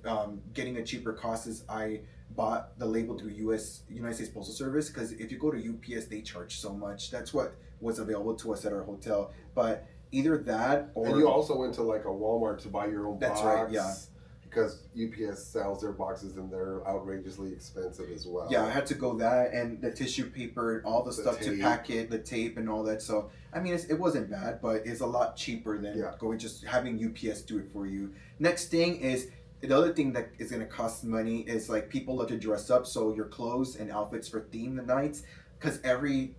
getting a cheaper cost is I bought the label through United States Postal Service, because if you go to UPS they charge so much. That's what was available to us at our hotel. But either that or and you also went to like a Walmart to buy your own box. That's right, yeah. Because UPS sells their boxes and they're outrageously expensive as well. Yeah, I had to go that and the tissue paper and all the stuff tape. to pack it, the tape and all that. So I mean, it wasn't bad, but it's a lot cheaper than going just having UPS do it for you. Next thing is the other thing that is going to cost money is like people love to dress up, so your clothes and outfits for theme nights. Because every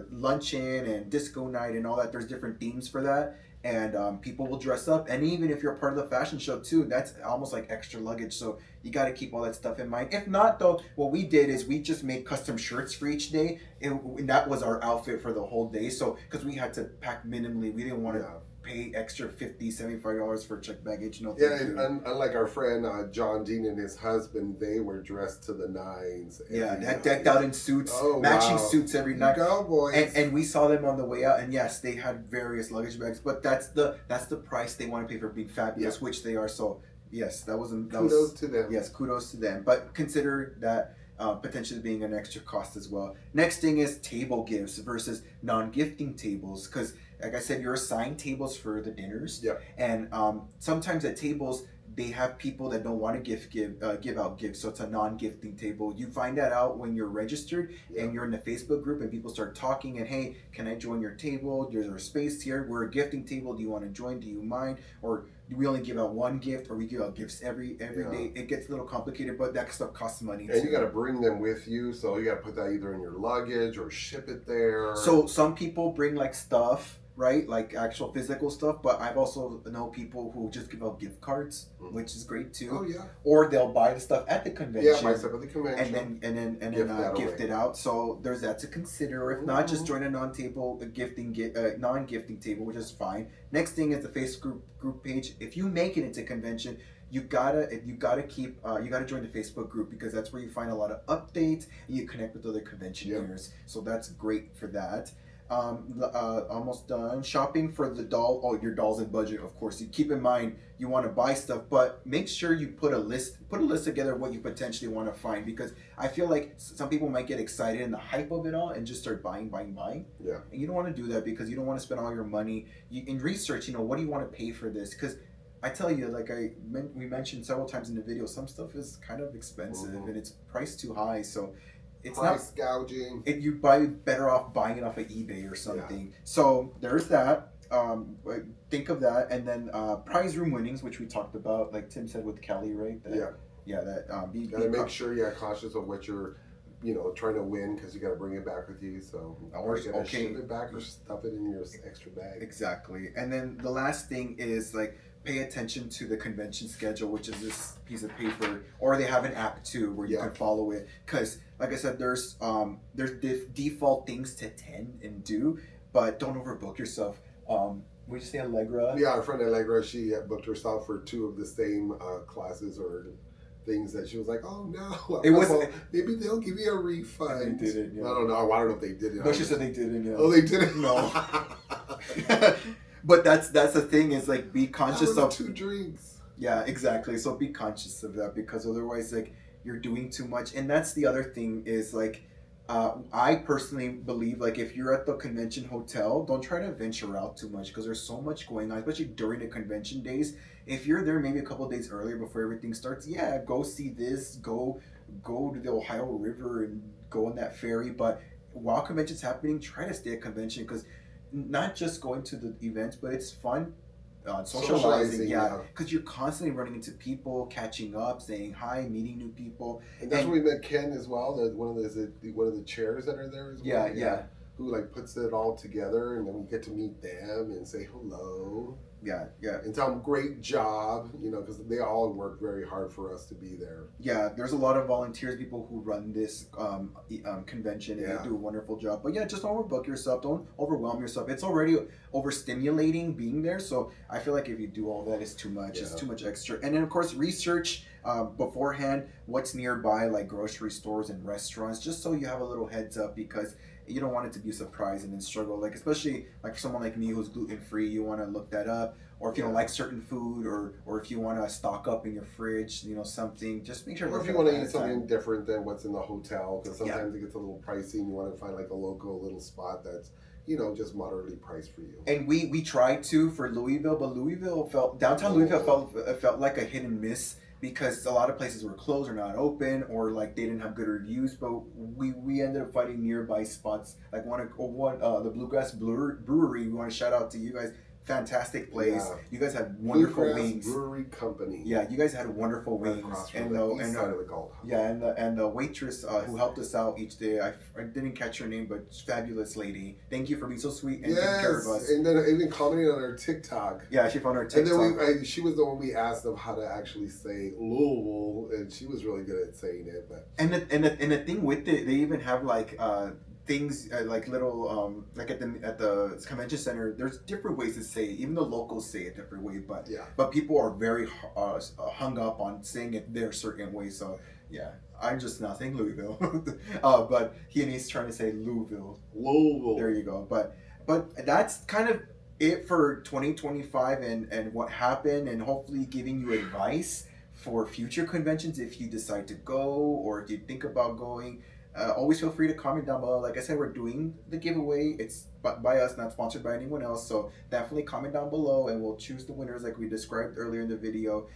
luncheon and disco night and all that, there's different themes for that. And people will dress up, and even if you're part of the fashion show too, that's almost like extra luggage, so you got to keep all that stuff in mind. If not though, what we did is we just made custom shirts for each day, and that was our outfit for the whole day. So because we had to pack minimally, we didn't want to pay extra $50-$75 for checked baggage. No, and unlike our friend John Dean and his husband, they were dressed to the nines. Decked out in suits, matching suits every night. Cowboys. And we saw them on the way out, and yes, they had various luggage bags, but that's the price they want to pay for being fabulous, which they are. So yes, kudos to them. Yes, kudos to them. But consider that potentially being an extra cost as well. Next thing is table gifts versus non-gifting tables, because like I said, you're assigned tables for the dinners. Yeah. And sometimes at tables they have people that don't want to give out gifts, so it's a non-gifting table. You find that out when you're registered and you're in the Facebook group and people start talking and, hey, can I join your table? There's a space here. We're a gifting table. Do you want to join? Do you mind? Or do we only give out one gift, or we give out gifts every day? It gets a little complicated, but that stuff costs money and too. You got to bring them with you, so you got to put that either in your luggage or ship it there. So some people bring like stuff, right? Like actual physical stuff, but I've also know people who just give out gift cards, which is great too. Oh yeah. Or they'll buy the stuff at the convention. Yeah, buy stuff at the convention. And then gift it out. So there's that to consider. Or if not, just join a non-gifting table, which is fine. Next thing is the Facebook group page. If you make it into convention, you gotta join the Facebook group, because that's where you find a lot of updates and you connect with other conventioneers. So that's great for that. Almost done. Shopping for the doll. Oh, your dolls and budget, of course. You keep in mind you want to buy stuff, but make sure you put a list together of what you potentially want to find, because I feel like some people might get excited in the hype of it all and just start buying. Yeah. And you don't want to do that, because you don't want to spend all your money. In research, what do you want to pay for this? Because I tell you, like we mentioned several times in the video, some stuff is kind of expensive and it's priced too high. So it's price gouging. You better off buying it off of eBay or something. Yeah. So there's that. Think of that, and then prize room winnings, which we talked about, like Tim said with Kelly, right? You gotta make sure you're cautious of what you're, trying to win, because you gotta bring it back with you. So or you gotta ship it back or stuff it in your extra bag. Exactly. And then the last thing is like, pay attention to the convention schedule, which is this piece of paper, or they have an app too where you can follow it. Because like I said, there's default things to attend and do, but don't overbook yourself. We just say Allegra. Yeah, our friend Allegra, she booked herself for 2 of the same classes or things that she was like, oh no, maybe they'll give you a refund. They did it. Yeah. I don't know if they did it. No, she said they didn't. Yeah. Oh, they didn't. No. But that's the thing, is like, be conscious of 2 drinks. Yeah, exactly. So be conscious of that, because otherwise, like, you're doing too much. And that's the other thing is like, I personally believe, like, if you're at the convention hotel, don't try to venture out too much, because there's so much going on, especially during the convention days. If you're there maybe a couple of days earlier before everything starts, go see this, go to the Ohio River and go on that ferry. But while convention's happening, try to stay at convention, because not just going to the events, but it's fun socializing. Yeah. Because you're constantly running into people, catching up, saying hi, meeting new people. And that's where we met Ken as well. That one of the chairs that are there as well. Yeah. Who like puts it all together, and then we get to meet them and say hello. Yeah. And tell them great job, because they all work very hard for us to be there. Yeah, there's a lot of volunteers, people who run this convention, and they do a wonderful job. But yeah, just don't overbook yourself. Don't overwhelm yourself. It's already overstimulating being there. So I feel like if you do all that, it's too much. Yeah. It's too much extra. And then of course, research beforehand what's nearby, like grocery stores and restaurants, just so you have a little heads up, because you don't want it to be a surprise and then struggle. Like, especially like for someone like me who's gluten-free, you want to look that up. Or if you don't like certain food, or if you want to stock up in your fridge, something, just make sure. Or if you want to eat something different than what's in the hotel, because sometimes it gets a little pricey, and you want to find like a local little spot that's just moderately priced for you. And we tried to for Louisville, but downtown Louisville felt like a hit and miss, because a lot of places were closed or not open, or like they didn't have good reviews. But we ended up finding nearby spots, like the Bluegrass Brewery. We want to shout out to you guys. Fantastic place. Yeah. You guys had wonderful wings. Brewery Company. Yeah, you guys had wonderful wings. And the waitress who helped us out each day. I didn't catch her name, but fabulous lady. Thank you for being so sweet and taking care of us. And then even commenting on our TikTok. Yeah, she found our TikTok. And then she was the one we asked of how to actually say Louisville, and she was really good at saying it. But and the thing with it, they even have like things like little like at the convention center, there's different ways to say it. Even the locals say it a different way, but people are very hung up on saying it their certain way. So yeah, I'm just not saying Louisville, but he's trying to say Louisville. There you go. But that's kind of it for 2025 and what happened, and hopefully giving you advice for future conventions if you decide to go, or if you think about going. Always feel free to comment down below. Like I said, we're doing the giveaway. It's by us, not sponsored by anyone else. So definitely comment down below, and we'll choose the winners like we described earlier in the video.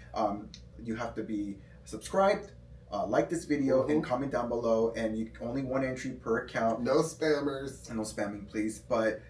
You have to be subscribed, like this video, and comment down below. And only one entry per account. No spammers. And no spamming, please. But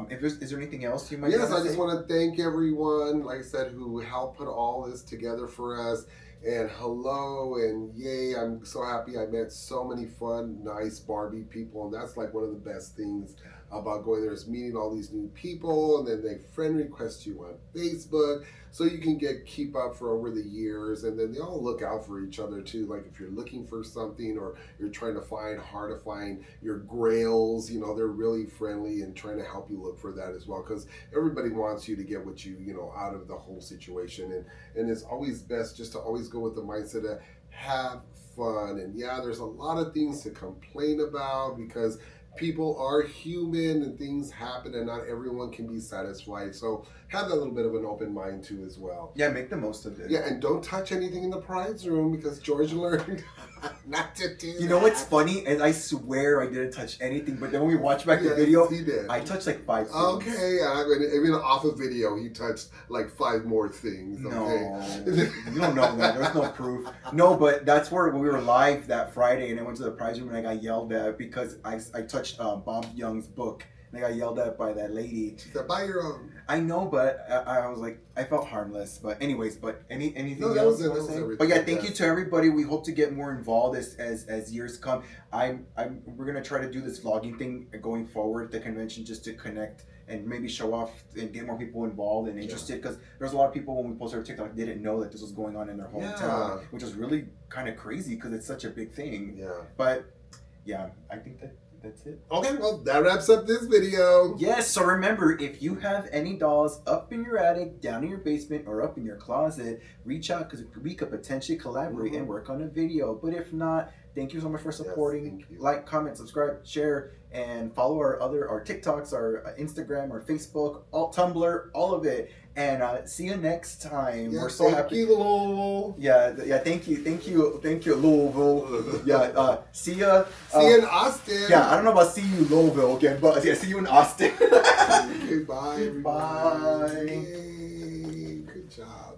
is there anything else you might? Yes, I just want to thank everyone, like I said, who helped put all this together for us. And hello and yay, I'm so happy I met so many fun, nice Barbie people. And that's like one of the best things about going there, is meeting all these new people, and then they friend request you on Facebook, so you can keep up for over the years. And then they all look out for each other too. Like if you're looking for something, or you're trying to find your grails, they're really friendly and trying to help you look for that as well, because everybody wants you to get what you out of the whole situation. And it's always best just to always go with the mindset of have fun. And yeah, there's a lot of things to complain about, because people are human and things happen and not everyone can be satisfied. So have that little bit of an open mind too as well. Yeah, make the most of it. Yeah, and don't touch anything in the prize room, because George learned not to do You know what's funny? And I swear I didn't touch anything, but then when we watch back the video, he did. I touched like 5 things. Okay, even off of video, he touched like 5 more things. Okay? No, you don't know that. There's no proof. No, but that's where we were live that Friday, and I went to the prize room and I got yelled at because I touched Bob Young's book. And I got yelled at by that lady. She said, buy your own. I know, but I was like, I felt harmless. But anyways, anything else? That was everything. But yeah, thank you to everybody. We hope to get more involved as years come. We're gonna try to do this vlogging thing going forward at the convention, just to connect and maybe show off and get more people involved and interested. Because there's a lot of people, when we posted our TikTok, didn't know that this was going on in their hometown, which was really kind of crazy because it's such a big thing. Yeah. But yeah, I think that's it. Okay, well, that wraps up this video. Yes, so remember, if you have any dolls up in your attic, down in your basement, or up in your closet, reach out, because we could potentially collaborate and work on a video. But if not, thank you so much for supporting. Yes, like, comment, subscribe, share, and follow our TikToks, our Instagram, our Facebook, Tumblr, all of it. And see you next time. Yeah, we're so happy. Thank you, Louisville. Yeah. Thank you, Louisville. Yeah. See ya. See you in Austin. Yeah, I don't know about see you Louisville again, but yeah, see you in Austin. Okay, bye, everybody. Bye. Yay, good job.